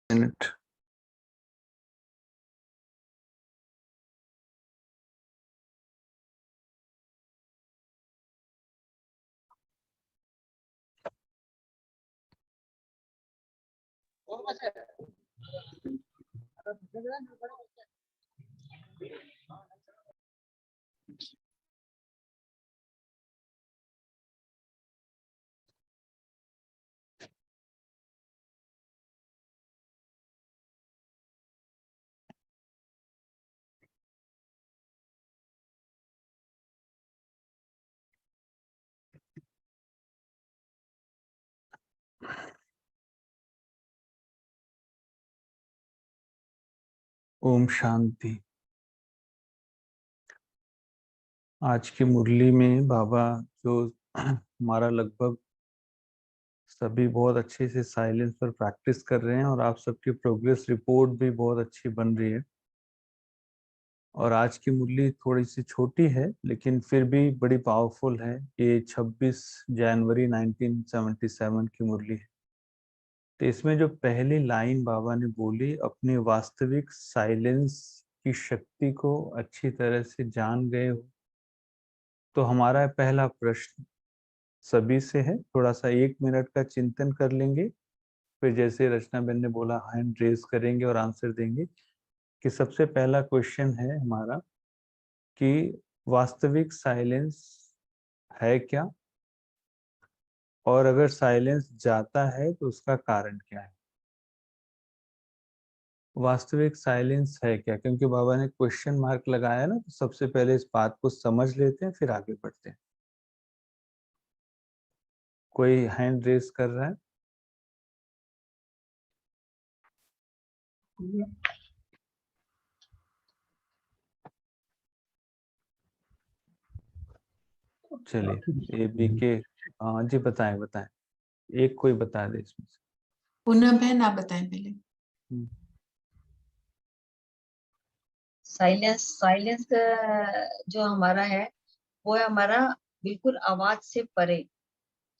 Minute. Om Shanti. आज की मुरली में बाबा जो हमारा लगभग सभी बहुत अच्छे से साइलेंस पर प्रैक्टिस कर रहे हैं और आप सबकी प्रोग्रेस रिपोर्ट भी बहुत अच्छी बन रही है। और आज की मुरली थोड़ी सी छोटी है लेकिन फिर भी बड़ी पावरफुल है। ये 26 जनवरी 1977 की मुरली है। तो इसमें जो पहली लाइन बाबा ने बोली, अपनी वास्तविक साइलेंस की शक्ति को अच्छी तरह से जान गए हो। तो हमारा पहला प्रश्न सभी से है, थोड़ा सा 1 मिनट का चिंतन कर लेंगे, फिर जैसे रचना बेन ने बोला हैंड रेज करेंगे और आंसर देंगे। कि सबसे पहला क्वेश्चन है हमारा कि वास्तविक साइलेंस है क्या, और अगर साइलेंस जाता है तो उसका कारण क्या है। वास्तविक साइलेंस है क्या, क्योंकि बाबा ने क्वेश्चन मार्क लगाया ना, तो सबसे पहले इस बात को समझ लेते हैं फिर आगे बढ़ते हैं। कोई हैंड रेज कर रहा है? चलिए ए बी के, हाँ जी बताएं बताएं, एक कोई बता दे इसमें से। पुनः बहन आप बताएं पहले। साइलेंस जो हमारा है वो है हमारा बिल्कुल आवाज से परे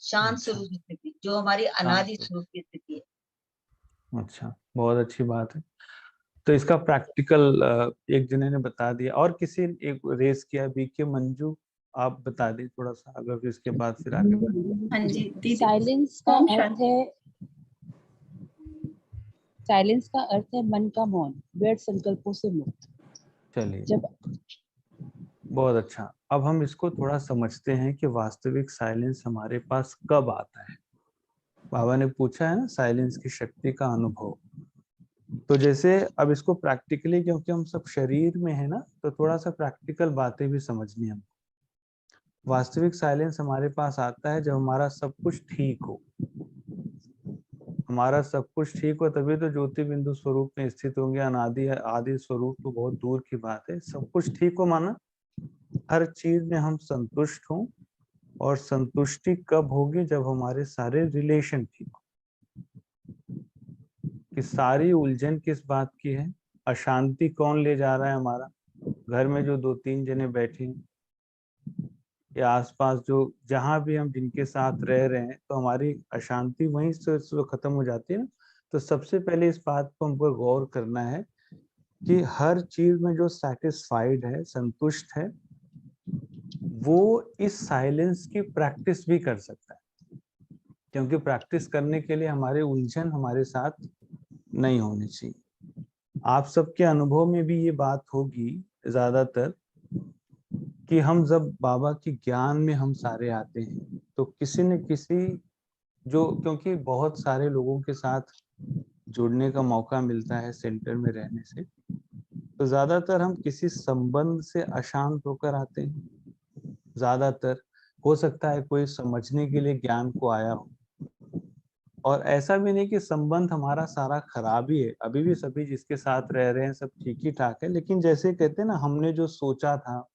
शांत स्वरूप की स्थिति, जो हमारी अनादि स्वरूप की स्थिति है। अच्छा, बहुत अच्छी बात है। तो इसका प्रैक्टिकल एक जने ने बता दिया, और किसी ने एक रेस किया, बीके मंजू, आप बता दें थोड़ा सा, अगर फिर इसके बाद फिर आगे बढ़ेंगे। हाँ जी, साइलेंस का अर्थ है, साइलेंस का अर्थ है मन का मौन, व्यर्थ संकल्पों से मुक्त। चलिए जब बहुत अच्छा। अब हम इसको थोड़ा समझते हैं कि वास्तविक साइलेंस हमारे पास कब आता है। बाबा ने पूछा है ना साइलेंस की शक्ति का अनुभव। तो जैसे अब इसको प्रैक्टिकली, क्योंकि हम सब शरीर में है ना, तो थोड़ा सा प्रैक्टिकल बातें भी समझनी है हमको। वास्तविक साइलेंस हमारे पास आता है जब हमारा सब कुछ ठीक हो। हमारा सब कुछ ठीक हो तभी तो ज्योति बिंदु स्वरूप में स्थित होंगे। अनादि आदि स्वरूप तो बहुत दूर की बात है। सब कुछ ठीक हो माना हर चीज में हम संतुष्ट हों। और संतुष्टि कब होगी, जब हमारे सारे रिलेशन ठीक हो। कि सारी उलझन किस बात की है, अशांति कौन ले जा रहा है हमारा। घर में जो 2-3 जने बैठे हैं या आसपास जो जहां भी हम जिनके साथ रह रहे हैं, तो हमारी अशांति वहीं से खत्म हो जाती है ना। तो सबसे पहले इस बात को हमको गौर करना है कि हर चीज में जो सेटिस्फाइड है, संतुष्ट है, वो इस साइलेंस की प्रैक्टिस भी कर सकता है। क्योंकि प्रैक्टिस करने के लिए हमारे उलझन हमारे साथ नहीं होनी चाहिए। आप सबके अनुभव में भी ये बात होगी ज्यादातर कि हम जब बाबा के ज्ञान में हम सारे आते हैं, तो किसी न किसी जो, क्योंकि बहुत सारे लोगों के साथ जुड़ने का मौका मिलता है सेंटर में रहने से, तो ज्यादातर हम किसी संबंध से अशांत होकर आते हैं। ज्यादातर हो सकता है कोई समझने के लिए ज्ञान को आया हो, और ऐसा भी नहीं कि संबंध हमारा सारा खराब ही है। अभी भी सभी जिसके साथ रह रहे हैं सब ठीक ही ठाक है, लेकिन जैसे कहते हैं ना, हमने जो सोचा था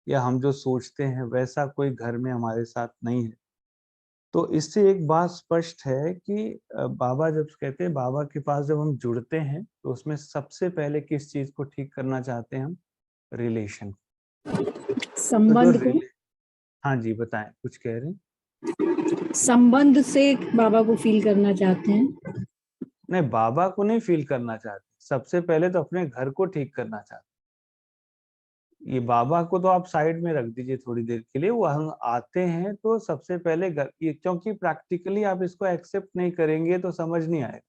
या हम जो सोचते हैं वैसा कोई घर में हमारे साथ नहीं है। तो इससे एक बात स्पष्ट है कि बाबा जब कहते हैं, बाबा के पास जब हम जुड़ते हैं, तो उसमें सबसे पहले किस चीज को ठीक करना चाहते हैं हम? रिलेशन, संबंध को। हाँ जी बताएं, कुछ कह रहे हैं? संबंध से बाबा को फील करना चाहते हैं। नहीं, बाबा को नहीं फील करना चाहते, सबसे पहले तो अपने घर को ठीक करना चाहते। ये बाबा को तो आप साइड में रख दीजिए थोड़ी देर के लिए, वो हम आते हैं तो सबसे पहले घर, ये क्योंकि प्रैक्टिकली आप इसको एक्सेप्ट नहीं करेंगे तो समझ नहीं आएगा।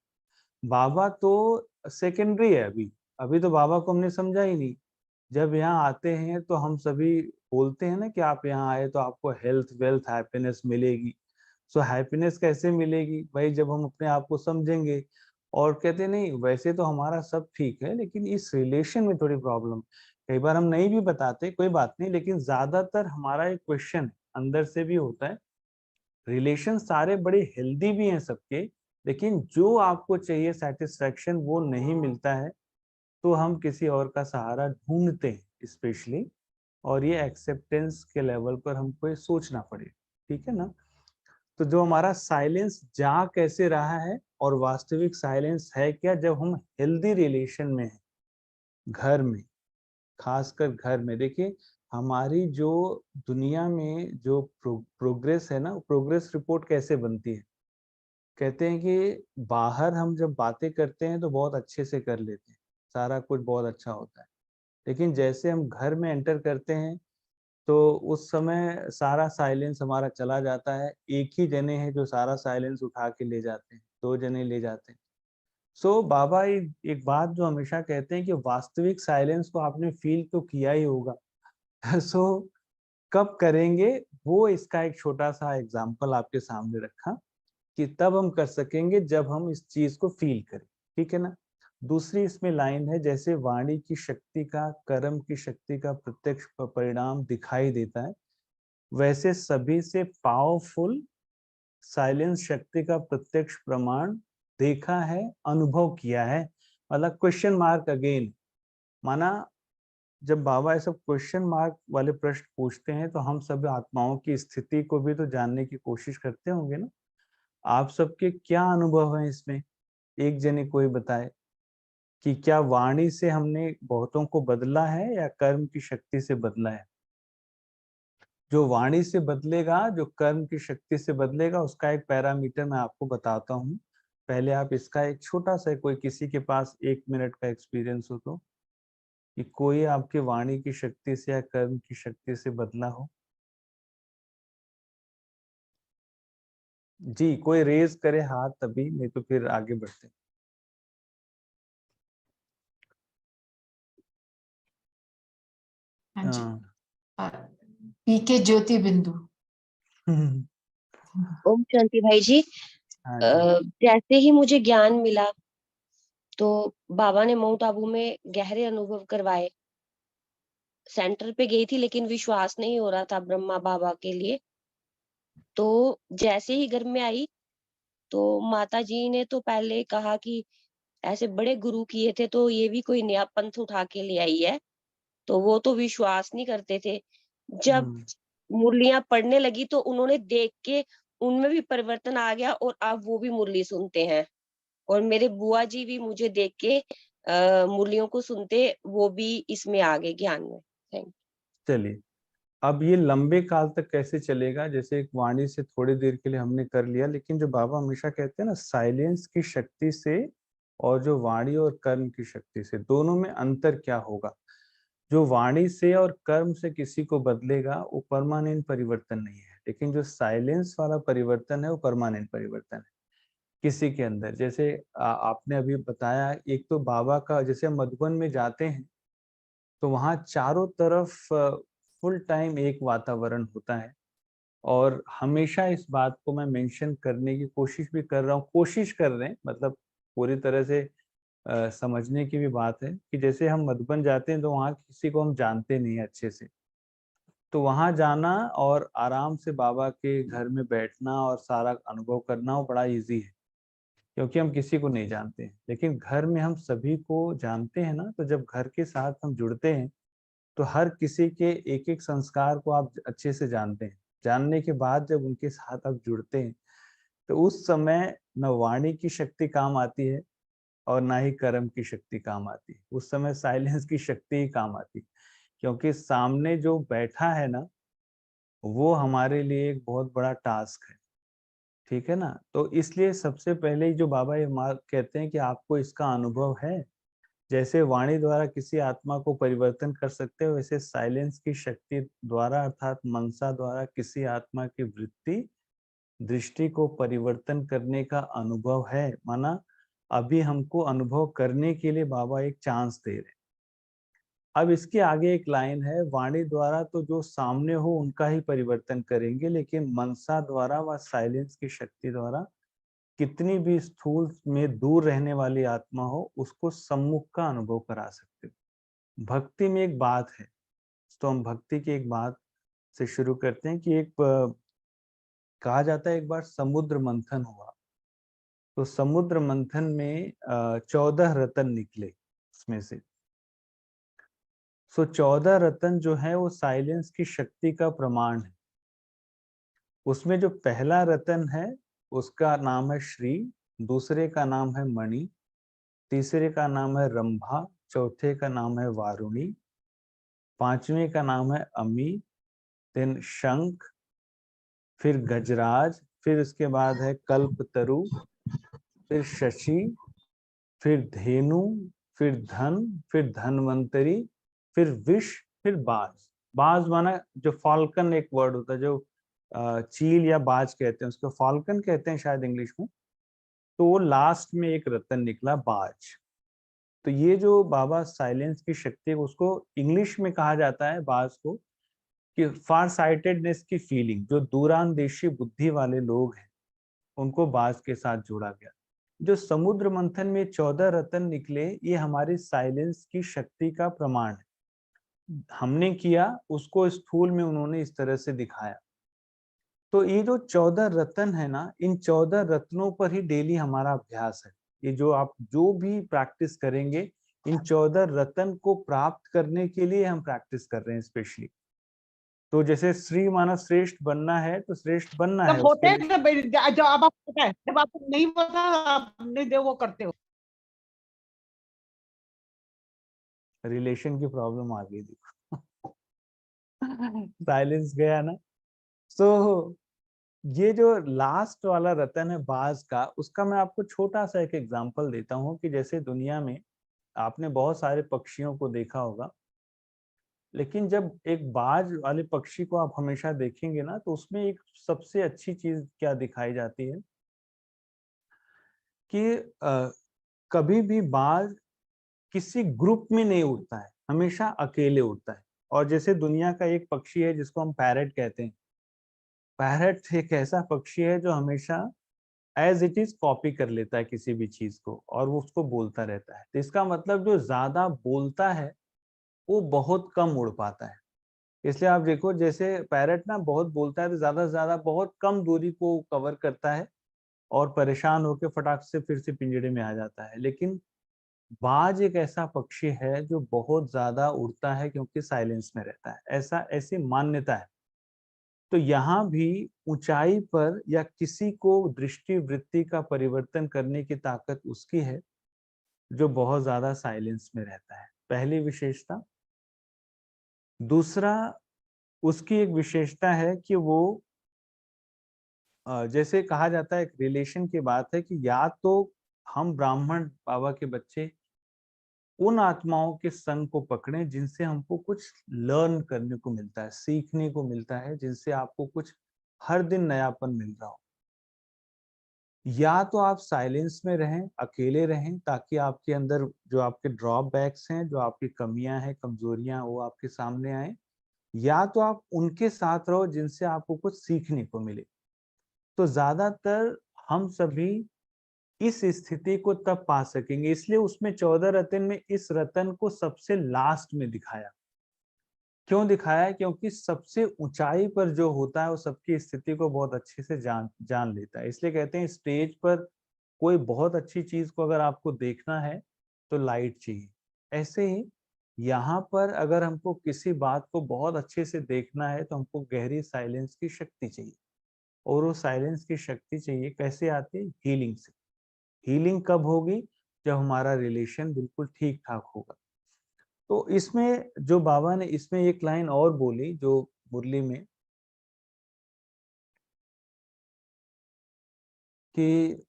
बाबा तो सेकेंडरी है अभी, अभी तो बाबा को हमने समझा ही नहीं। जब यहाँ आते हैं तो हम सभी बोलते हैं ना कि आप यहाँ आए तो आपको हेल्थ वेल्थ हैप्पीनेस मिलेगी। सो हैप्पीनेस कैसे मिलेगी भाई, जब हम अपने आप को समझेंगे। और कहते नहीं वैसे तो हमारा सब ठीक है लेकिन इस रिलेशन में थोड़ी प्रॉब्लम। कई बार हम नहीं भी बताते, कोई बात नहीं, लेकिन ज्यादातर हमारा एक क्वेश्चन अंदर से भी होता है। रिलेशन सारे बड़े हेल्दी भी हैं सबके, लेकिन जो आपको चाहिए सेटिस्फेक्शन वो नहीं मिलता है, तो हम किसी और का सहारा ढूंढते हैं स्पेशली। और ये एक्सेप्टेंस के लेवल पर हमको ये सोचना पड़ेगा, ठीक है ना। तो जो हमारा साइलेंस जा कैसे रहा है और वास्तविक साइलेंस है क्या, जब हम हेल्दी रिलेशन में हैं, घर में, खासकर घर में। देखिए हमारी जो दुनिया में जो प्रोग्रेस है ना, प्रोग्रेस रिपोर्ट कैसे बनती है। कहते हैं कि बाहर हम जब बातें करते हैं तो बहुत अच्छे से कर लेते हैं, सारा कुछ बहुत अच्छा होता है, लेकिन जैसे हम घर में एंटर करते हैं तो उस समय सारा साइलेंस हमारा चला जाता है। एक ही जने हैं जो सारा साइलेंस उठा के ले जाते हैं, दो जने ले जाते हैं। सो बाबा एक बात जो हमेशा कहते हैं कि वास्तविक साइलेंस को आपने फील तो किया ही होगा। सो कब करेंगे वो, इसका एक छोटा सा एग्जांपल आपके सामने रखा कि तब हम कर सकेंगे जब हम इस चीज को फील करें, ठीक है ना। दूसरी इसमें लाइन है, जैसे वाणी की शक्ति का कर्म की शक्ति का प्रत्यक्ष परिणाम दिखाई देता है, वैसे सभी से पावरफुल साइलेंस शक्ति का प्रत्यक्ष प्रमाण देखा है, अनुभव किया है। मतलब क्वेश्चन मार्क अगेन, माना जब बाबा ये सब क्वेश्चन मार्क वाले प्रश्न पूछते हैं तो हम सब आत्माओं की स्थिति को भी तो जानने की कोशिश करते होंगे ना। आप सबके क्या अनुभव है इसमें, एक जने कोई बताए कि क्या वाणी से हमने बहुतों को बदला है या कर्म की शक्ति से बदला है। जो वाणी से बदलेगा, जो कर्म की शक्ति से बदलेगा, उसका एक पैरामीटर मैं आपको बताता हूँ। पहले आप इसका एक छोटा सा, कोई किसी के पास 1 मिनट का एक्सपीरियंस हो तो, कि कोई आपके वाणी की शक्ति से या कर्म की शक्ति से बदला हो। जी कोई रेज करे हाथ तभी, नहीं तो फिर आगे बढ़ते। हाँ जी। हाँ। पीके ज्योति बिंदु। ओम शांति भाई जी। हाँ जी। जैसे ही मुझे ज्ञान मिला तो बाबा ने माउंट आबू में गहरे अनुभव करवाए। सेंटर पे गई थी लेकिन विश्वास नहीं हो रहा था ब्रह्मा बाबा के लिए। तो जैसे ही घर में आई तो माता जी ने तो पहले कहा कि ऐसे बड़े गुरु किए थे तो ये भी कोई नया पंथ उठा के ले आई है। तो वो तो विश्वास नहीं करते थे। जब मुरलियां पढ़ने लगी तो उन्होंने देख के उनमें भी परिवर्तन आ गया और अब वो भी मुरली सुनते हैं। और मेरे बुआ जी भी मुझे देख के मुरलियों को सुनते, वो भी इसमें आ गए ज्ञान में। थैंक चलिए, अब ये लंबे काल तक कैसे चलेगा, जैसे एक वाणी से थोड़ी देर के लिए हमने कर लिया, लेकिन जो बाबा हमेशा कहते हैं ना, साइलेंस की शक्ति से और जो वाणी और कर्म की शक्ति से, दोनों में अंतर क्या होगा। जो वाणी से और कर्म से किसी को बदलेगा वो परमानेंट परिवर्तन नहीं है, लेकिन जो साइलेंस वाला परिवर्तन है वो परमानेंट परिवर्तन है किसी के अंदर। जैसे आपने अभी बताया, एक तो बाबा का, जैसे हम मधुबन में जाते हैं तो वहाँ चारों तरफ फुल टाइम एक वातावरण होता है। और हमेशा इस बात को मैं मेंशन करने की कोशिश भी कर रहा हूँ, कोशिश कर रहे हैं, मतलब पूरी तरह से समझने की भी बात है कि जैसे हम मधुबन जाते हैं तो वहाँ किसी को हम जानते नहीं अच्छे से, तो वहाँ जाना और आराम से बाबा के घर में बैठना और सारा अनुभव करना वो बड़ा इजी है, क्योंकि हम किसी को नहीं जानते हैं। लेकिन घर में हम सभी को जानते हैं ना, तो जब घर के साथ हम जुड़ते हैं तो हर किसी के एक एक संस्कार को आप अच्छे से जानते हैं। जानने के बाद जब उनके साथ आप जुड़ते हैं तो उस समय न वाणी की शक्ति काम आती है और ना ही कर्म की शक्ति काम आती है, उस समय साइलेंस की शक्ति ही काम आती है। क्योंकि सामने जो बैठा है ना, वो हमारे लिए एक बहुत बड़ा टास्क है। ठीक है ना। तो इसलिए सबसे पहले जो बाबा ये कहते हैं कि आपको इसका अनुभव है, जैसे वाणी द्वारा किसी आत्मा को परिवर्तन कर सकते हो, वैसे साइलेंस की शक्ति द्वारा अर्थात मनसा द्वारा किसी आत्मा की वृत्ति दृष्टि को परिवर्तन करने का अनुभव है। माना अभी हमको अनुभव करने के लिए बाबा एक चांस दे रहे हैं। अब इसके आगे एक लाइन है, वाणी द्वारा तो जो सामने हो उनका ही परिवर्तन करेंगे, लेकिन मनसा द्वारा व साइलेंस की शक्ति द्वारा कितनी भी स्थूल में दूर रहने वाली आत्मा हो उसको सम्मुख का अनुभव करा सकते हो। भक्ति में एक बात है, तो हम भक्ति की एक बात से शुरू करते हैं कि एक कहा जाता है एक बार समुद्र मंथन हुआ। तो समुद्र मंथन में 14 रत्न निकले उसमें से। सो 14 रत्न जो है वो साइलेंस की शक्ति का प्रमाण है। उसमें जो पहला रत्न है उसका नाम है श्री, दूसरे का नाम है मणि, तीसरे का नाम है रंभा, चौथे का नाम है वारुणी, पांचवें का नाम है अमी, देन शंख, फिर गजराज, फिर उसके बाद है कल्पतरु, फिर शशि, फिर धेनु, फिर धन, फिर धनवंतरी, फिर विष, फिर बाज। बाज माना जो फाल्कन एक वर्ड होता है, जो चील या बाज कहते हैं, उसको फाल्कन कहते हैं शायद इंग्लिश में। तो वो लास्ट में एक रत्न निकला बाज। तो ये जो बाबा साइलेंस की शक्ति है उसको इंग्लिश में कहा जाता है बाज को कि फार साइटेडनेस की फीलिंग, जो दूरांदेशी बुद्धि वाले लोग हैं उनको बाज के साथ जोड़ा गया। जो समुद्र मंथन में 14 रत्न निकले ये हमारी साइलेंस की शक्ति का प्रमाण है। हमने किया उसको स्थूल में उन्होंने इस तरह से दिखाया। तो ये जो 14 रत्न है ना, इन 14 रत्नों पर ही डेली हमारा अभ्यास है। ये जो आप जो भी प्रैक्टिस करेंगे इन 14 रत्न को प्राप्त करने के लिए हम प्रैक्टिस कर रहे हैं स्पेशली। तो जैसे श्री माना श्रेष्ठ बनना है तो श्रेष्ठ बनना है जब होते उसके हैं लिए। जो अब आपको पता है, जब आपको नहीं पता आप नहीं दे वो करते हो। रिलेशन की प्रॉब्लम आ गई देखो। साइलेंस गया ना। तो ये जो लास्ट वाला रतन है बाज का, उसका मैं आपको छोटा सा एक एग्जांपल देता हूँ कि जैसे दुनिया में आपने बहुत सारे पक्षियों को देखा होगा, लेकिन जब एक बाज वाले पक्षी को आप हमेशा देखेंगे ना तो उसमें एक सबसे अच्छी चीज क्या दिखाई जाती है कि कभी भी बाज किसी ग्रुप में नहीं उड़ता है, हमेशा अकेले उड़ता है। और जैसे दुनिया का एक पक्षी है जिसको हम पैरट कहते हैं, पैरट एक ऐसा पक्षी है जो हमेशा एज इट इज कॉपी कर लेता है किसी भी चीज को और वो उसको बोलता रहता है। तो इसका मतलब जो ज्यादा बोलता है वो बहुत कम उड़ पाता है। इसलिए आप देखो जैसे पैरट ना बहुत बोलता है तो ज्यादा से ज्यादा बहुत कम दूरी को कवर करता है और परेशान होकर फटाक से फिर से पिंजड़े में आ जाता है। लेकिन बाज एक ऐसा पक्षी है जो बहुत ज्यादा उड़ता है क्योंकि साइलेंस में रहता है, ऐसा ऐसी मान्यता है। तो यहाँ भी ऊंचाई पर या किसी को दृष्टि वृत्ति का परिवर्तन करने की ताकत उसकी है जो बहुत ज्यादा साइलेंस में रहता है, पहली विशेषता। दूसरा उसकी एक विशेषता है कि वो जैसे कहा जाता है एक रिलेशन की बात है कि या तो हम ब्राह्मण बाबा के बच्चे उन आत्माओं के संग को पकड़ें जिनसे हमको कुछ लर्न करने को मिलता है, सीखने को मिलता है, जिनसे आपको कुछ हर दिन नयापन मिल रहा हो। या तो आप साइलेंस में रहें, अकेले रहें, ताकि आपके अंदर जो आपके ड्रॉबैक्स हैं, जो आपकी कमियां हैं, कमजोरियां, वो आपके सामने आए। या तो आप उनके साथ रहो जिनसे आपको कुछ सीखने को मिले। तो ज्यादातर हम सभी इस स्थिति को तब पा सकेंगे, इसलिए उसमें 14 रत्न में इस रत्न को सबसे लास्ट में दिखाया। क्यों दिखाया? क्योंकि सबसे ऊंचाई पर जो होता है वो सबकी स्थिति को बहुत अच्छे से जान लेता है। इसलिए कहते हैं स्टेज पर कोई बहुत अच्छी चीज को अगर आपको देखना है तो लाइट चाहिए। ऐसे ही यहाँ पर अगर हमको किसी बात को बहुत अच्छे से देखना है तो हमको गहरी साइलेंस की शक्ति चाहिए। और वो साइलेंस की शक्ति चाहिए कैसे आती है? हीलिंग से। हीलिंग कब होगी? जब हमारा रिलेशन बिल्कुल ठीक ठाक होगा। तो इसमें जो बाबा ने इसमें एक लाइन और बोली जो मुरली में, कि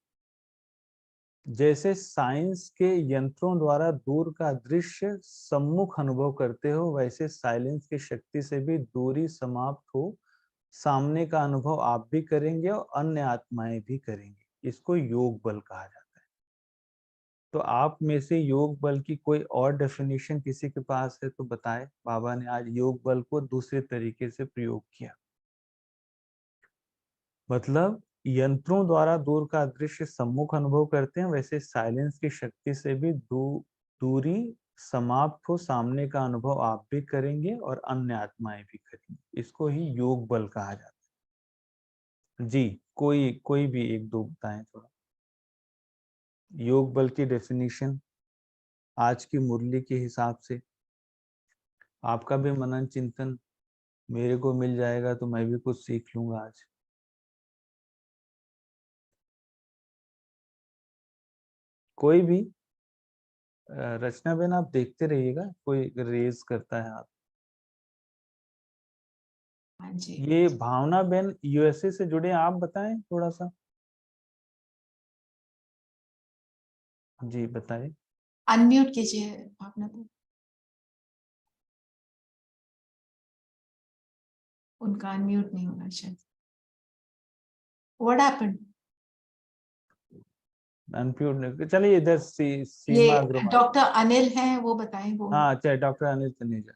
जैसे साइंस के यंत्रों द्वारा दूर का दृश्य सम्मुख अनुभव करते हो, वैसे साइलेंस की शक्ति से भी दूरी समाप्त हो सामने का अनुभव आप भी करेंगे और अन्य आत्माएं भी करेंगे। इसको योग बल कहा जाता है। तो आप में से योग बल की कोई और डेफिनेशन किसी के पास है तो बताए। बाबा ने आज योग बल को दूसरे तरीके से प्रयोग किया, मतलब यंत्रों द्वारा दूर का दृश्य सम्मुख अनुभव करते हैं, वैसे साइलेंस की शक्ति से भी दूरी समाप्त हो सामने का अनुभव आप भी करेंगे और अन्य आत्माएं भी करेंगी। इसको ही योग बल कहा जाता है। जी, कोई भी एक दो बताएं थोड़ा योग बल की डेफिनेशन आज की मुरली के हिसाब से। आपका भी मनन चिंतन मेरे को मिल जाएगा तो मैं भी कुछ सीख लूंगा आज। कोई भी रचना बेन आप देखते रहिएगा, कोई रेज करता है आप। हाँ जी, ये भावना बेन यूएसए से जुड़े, आप बताएं थोड़ा सा। जी बताएं। अनम्यूट कीजिए भावना को। उनका अनम्यूट नहीं होना शायद। What happened? अनम्यूट, चलिए इधर ये सीमा अग्रवाल। डॉक्टर अनिल हैं, वो बताएं वो। हाँ अच्छा, doctor Anil Taneja.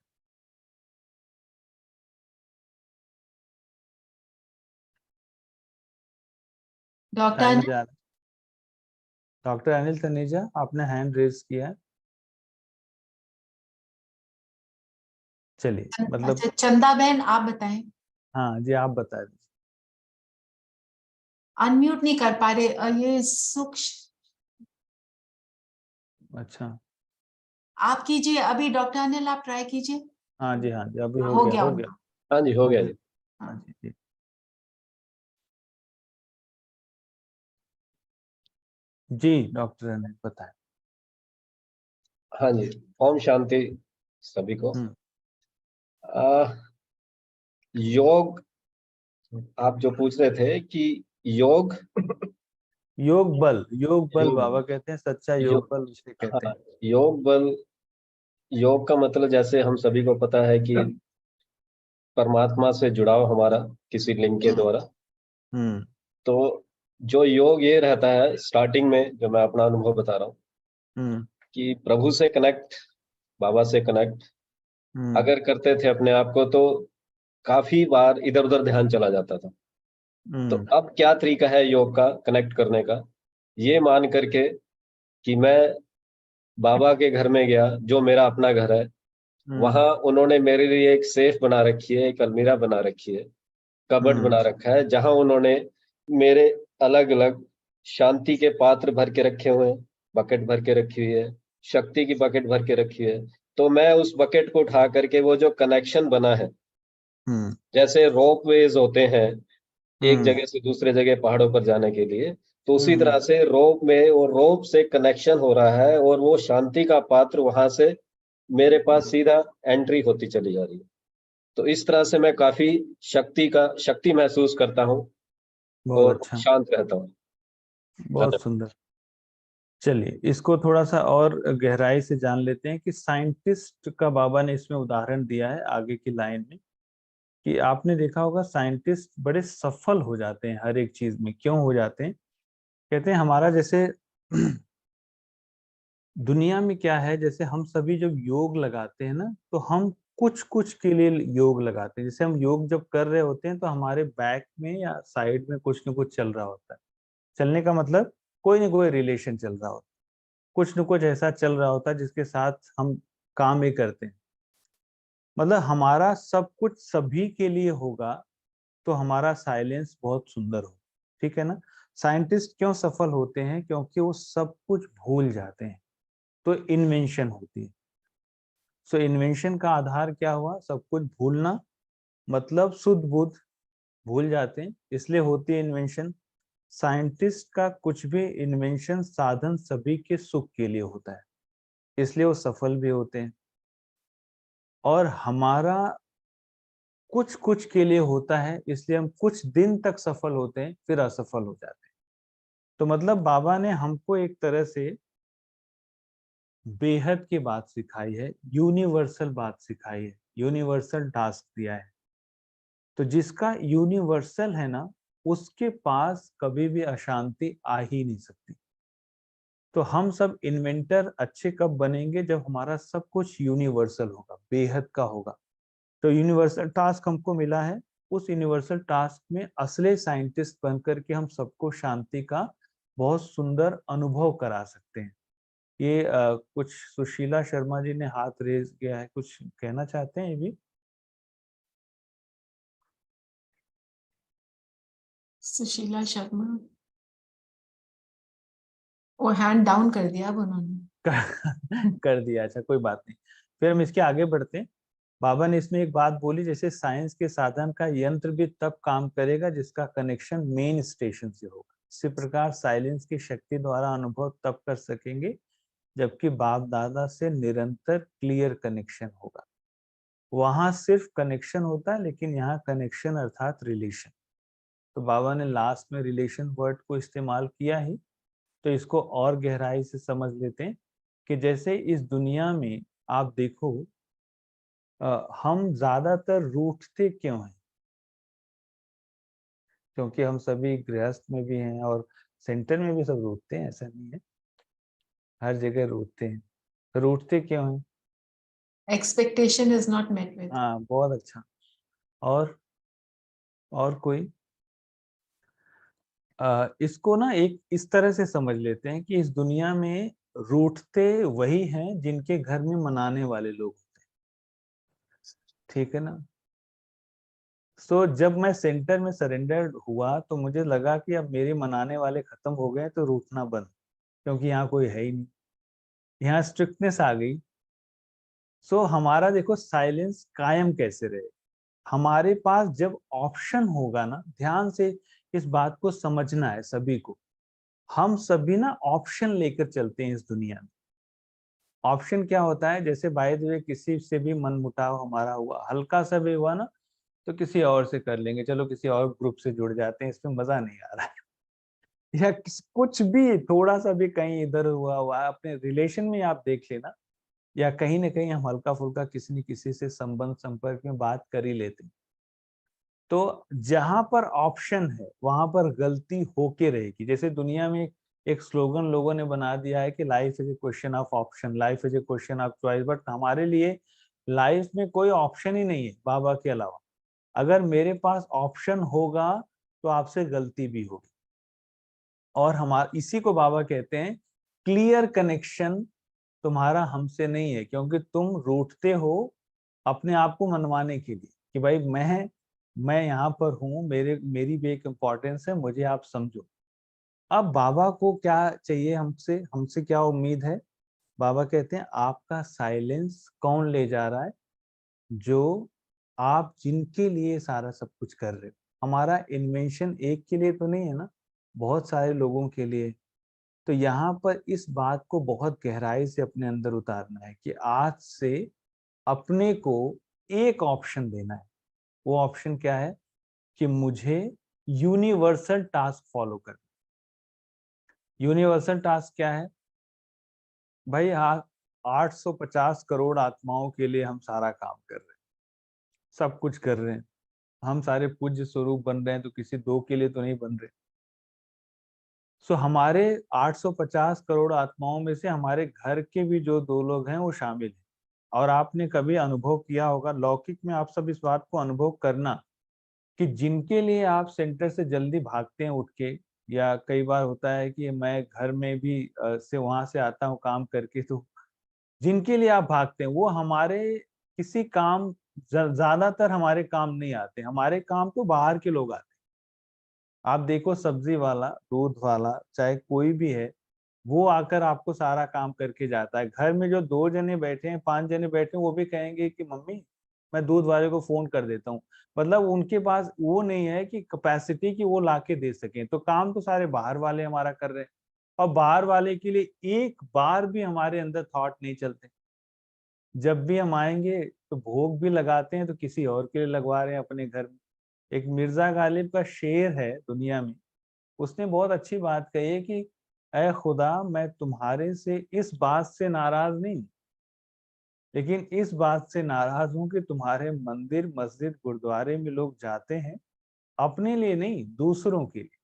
Doctor time Anil, जा रहा है। डॉक्टर अनिल तनेजा आपने हैंड रेज किया है। चलिए मतलब अच्छा चंदा बहन आप बताएं। हाँ जी, आप बता दीजिए। अनम्यूट नहीं कर पा रहे, ये सूक्ष्म। अच्छा आप कीजिए अभी, डॉक्टर अनिल आप ट्राई कीजिए। हाँ जी, हाँ जी, अभी हो हो गया, गया हो गया, उनका। हाँ जी, हो हो गया गया। जी। हाँ हाँ। जी जी। जी डॉक्टर अनिल बताएं। हाँ जी, ओम शांति सभी को। आ, योग, आप जो पूछ रहे थे कि योग योग बल, योग बल योग बाबा कहते हैं, सच्चा योग बल उसे कहते हाँ, हैं। योग बल, योग का मतलब जैसे हम सभी को पता है कि परमात्मा से जुड़ाव हमारा किसी लिंग के हम्म द्वारा। हम्म तो जो योग ये रहता है, स्टार्टिंग में जो मैं अपना अनुभव बता रहा हूँ हम्म कि प्रभु से कनेक्ट, बाबा से कनेक्ट हम्म अगर करते थे अपने आप को, तो काफी बार इधर उधर ध्यान चला जाता था। तो हम्म अब क्या तरीका है योग का कनेक्ट करने का, ये मान करके कि मैं बाबा के घर में गया, जो मेरा अपना घर है, वहां उन्होंने मेरे लिए एक सेफ बना रखी है, एक अलमीरा बना रखी है, कबर्ड हम्म बना रखा है, जहां उन्होंने मेरे अलग अलग शांति के पात्र भर के रखे हुए हैं, बकेट भर के रखी हुई है, शक्ति की बकेट भर के रखी है। तो मैं उस बकेट को उठा करके वो जो कनेक्शन बना है, हम्म जैसे रोप वेज होते हैं एक हम्म जगह से दूसरे जगह पहाड़ों पर जाने के लिए, तो उसी हम्म तरह से रोप में और रोप से कनेक्शन हो रहा है, और वो शांति का पात्र वहां से मेरे पास सीधा एंट्री होती चली जा रही है। तो इस तरह से मैं काफी शक्ति महसूस करता हूँ बहुत और अच्छा, शांत रहता हूँ। बहुत धन्यवाद। सुंदर। चलिए इसको थोड़ा सा और गहराई से जान लेते हैं कि साइंटिस्ट का बाबा ने इसमें उदाहरण दिया है आगे की लाइन में, कि आपने देखा होगा साइंटिस्ट बड़े सफल हो जाते हैं हर एक चीज में। क्यों हो जाते हैं? कहते हैं हमारा जैसे दुनिया में क्या है, जैसे हम सभी जब योग लगाते हैं ना, तो हम कुछ कुछ के लिए योग लगाते हैं। जैसे हम योग जब कर रहे होते हैं तो हमारे बैक में या साइड में कुछ न कुछ चल रहा होता है। चलने का मतलब कोई ना कोई रिलेशन चल रहा होता है, कुछ न कुछ ऐसा चल रहा होता है जिसके साथ हम काम ही करते हैं। मतलब हमारा सब कुछ सभी के लिए होगा तो हमारा साइलेंस बहुत सुंदर हो। ठीक है ना? साइंटिस्ट क्यों सफल होते हैं? क्योंकि वो सब कुछ भूल जाते हैं, तो इन्वेंशन होती है। सो इन्वेंशन का आधार क्या हुआ? सब कुछ भूलना, मतलब शुद्ध बुद्ध भूल जाते हैं, इसलिए होती है इन्वेंशन। साइंटिस्ट का कुछ भी इन्वेंशन साधन सभी के सुख के लिए होता है, इसलिए वो सफल भी होते हैं। और हमारा कुछ कुछ के लिए होता है, इसलिए हम कुछ दिन तक सफल होते हैं फिर असफल हो जाते हैं। तो मतलब बाबा ने हमको एक तरह से बेहद की बात सिखाई है, यूनिवर्सल बात सिखाई है, यूनिवर्सल टास्क दिया है। तो जिसका यूनिवर्सल है ना, उसके पास कभी भी अशांति आ ही नहीं सकती। तो हम सब इन्वेंटर अच्छे कब बनेंगे, जब हमारा सब कुछ यूनिवर्सल होगा, बेहद का होगा। तो यूनिवर्सल टास्क हमको मिला है, उस यूनिवर्सल टास्क में असली साइंटिस्ट बनकर के हम सबको शांति का बहुत सुंदर अनुभव करा सकते हैं। ये कुछ सुशीला शर्मा जी ने हाथ रेज किया है, कुछ कहना चाहते हैं ये भी? सुशीला शर्मा, वो हैंड डाउन कर दिया अब उन्होंने। कर दिया, अच्छा कोई बात नहीं। फिर हम इसके आगे बढ़ते हैं। बाबा ने इसमें एक बात बोली, जैसे साइंस के साधन का यंत्र भी तब काम करेगा जिसका कनेक्शन मेन स्टेशन से होगा, इसी प्रकार साइलेंस की शक्ति द्वारा अनुभव तब कर सकेंगे जबकि बाप दादा से निरंतर क्लियर कनेक्शन होगा। वहां सिर्फ कनेक्शन होता है, लेकिन यहाँ कनेक्शन अर्थात रिलेशन। तो बाबा ने लास्ट में रिलेशन वर्ड को इस्तेमाल किया ही। तो इसको और गहराई से समझ लेते हैं कि जैसे इस दुनिया में आप देखो, हम ज्यादातर रूठते क्यों हैं? क्योंकि हम सभी गृहस्थ में भी हैं और सेंटर में भी सब रूठते हैं, ऐसा नहीं है, हर जगह रूठते हैं। तो रूठते क्यों हैं? Expectation is not met with. हाँ, बहुत अच्छा। और कोई? इसको ना एक इस तरह से समझ लेते हैं कि इस दुनिया में रूठते वही हैं जिनके घर में मनाने वाले लोग होते हैं, ठीक है ना? सो जब मैं सेंटर में सरेंडर हुआ तो मुझे लगा कि अब मेरे मनाने वाले खत्म हो गए, तो रूठना बंद, क्योंकि यहाँ कोई है ही नहीं, यहाँ स्ट्रिक्टनेस आ गई। सो हमारा देखो साइलेंस कायम कैसे रहे, हमारे पास जब ऑप्शन होगा ना, ध्यान से इस बात को समझना है सभी को। हम सभी ना ऑप्शन लेकर चलते हैं इस दुनिया में। ऑप्शन क्या होता है, जैसे बाय द वे किसी से भी मन मुटाव हमारा हुआ, हल्का सा भी हुआ ना, तो किसी और से कर लेंगे, चलो किसी और ग्रुप से जुड़ जाते हैं, इसमें मजा नहीं आ रहा है। या कुछ भी थोड़ा सा भी कहीं इधर हुआ अपने रिलेशन में आप देख लेना, या कहीं ना कहीं हम हल्का फुल्का किसी न किसी से संबंध संपर्क में बात कर ही लेते हैं। तो जहां पर ऑप्शन है वहां पर गलती होके रहेगी। जैसे दुनिया में एक स्लोगन लोगों ने बना दिया है कि life is a question of option, life is a question of choice, but हमारे लिए लाइफ में कोई ऑप्शन ही नहीं है बाबा के अलावा। अगर मेरे पास ऑप्शन होगा तो आपसे गलती भी होगी। और हमारा इसी को बाबा कहते हैं क्लियर कनेक्शन तुम्हारा हमसे नहीं है, क्योंकि तुम रूठते हो अपने आप को मनवाने के लिए कि भाई मैं यहाँ पर हूँ, मेरी भी एक इम्पोर्टेंस है, मुझे आप समझो। अब बाबा को क्या चाहिए हमसे, हमसे क्या उम्मीद है? बाबा कहते हैं आपका साइलेंस कौन ले जा रहा है, जो आप जिनके लिए सारा सब कुछ कर रहे हो। हमारा इन्वेंशन एक के लिए तो नहीं है ना, बहुत सारे लोगों के लिए। तो यहाँ पर इस बात को बहुत गहराई से अपने अंदर उतारना है कि आज से अपने को एक ऑप्शन देना है। वो ऑप्शन क्या है कि मुझे यूनिवर्सल टास्क फॉलो करना। यूनिवर्सल टास्क क्या है भाई? 850 करोड़ आत्माओं के लिए हम सारा काम कर रहे हैं, सब कुछ कर रहे हैं। हम सारे पूज्य स्वरूप बन रहे हैं, तो किसी दो के लिए तो नहीं बन रहे। सो हमारे 850 करोड़ आत्माओं में से हमारे घर के भी जो दो लोग हैं वो शामिल हैं। और आपने कभी अनुभव किया होगा, लौकिक में आप सब इस बात को अनुभव करना कि जिनके लिए आप सेंटर से जल्दी भागते हैं उठ के, या कई बार होता है कि मैं घर में भी से वहां से आता हूँ काम करके, तो जिनके लिए आप भागते हैं वो हमारे किसी काम, ज्यादातर हमारे काम नहीं आते। हमारे काम तो बाहर के लोग आते हैं। आप देखो सब्जी वाला, दूध वाला, चाहे कोई भी है, वो आकर आपको सारा काम करके जाता है। घर में जो 2 जने बैठे हैं, 5 जने बैठे हैं, वो भी कहेंगे कि मम्मी मैं दूध वाले को फोन कर देता हूँ। मतलब उनके पास वो नहीं है कि कैपेसिटी की वो लाके दे सकें। तो काम तो सारे बाहर वाले हमारा कर रहे हैं, और बाहर वाले के लिए एक बार भी हमारे अंदर थॉट नहीं चलते। जब भी हम आएंगे तो भोग भी लगाते हैं तो किसी और के लिए लगवा रहे हैं अपने घर में। एक मिर्जा गालिब का शेर है दुनिया में उसने बहुत अच्छी बात कही है कि ऐ खुदा, मैं तुम्हारे से इस बात से नाराज नहीं, लेकिन इस बात से नाराज हूं कि तुम्हारे मंदिर, मस्जिद, गुरुद्वारे में लोग जाते हैं अपने लिए नहीं, दूसरों के लिए।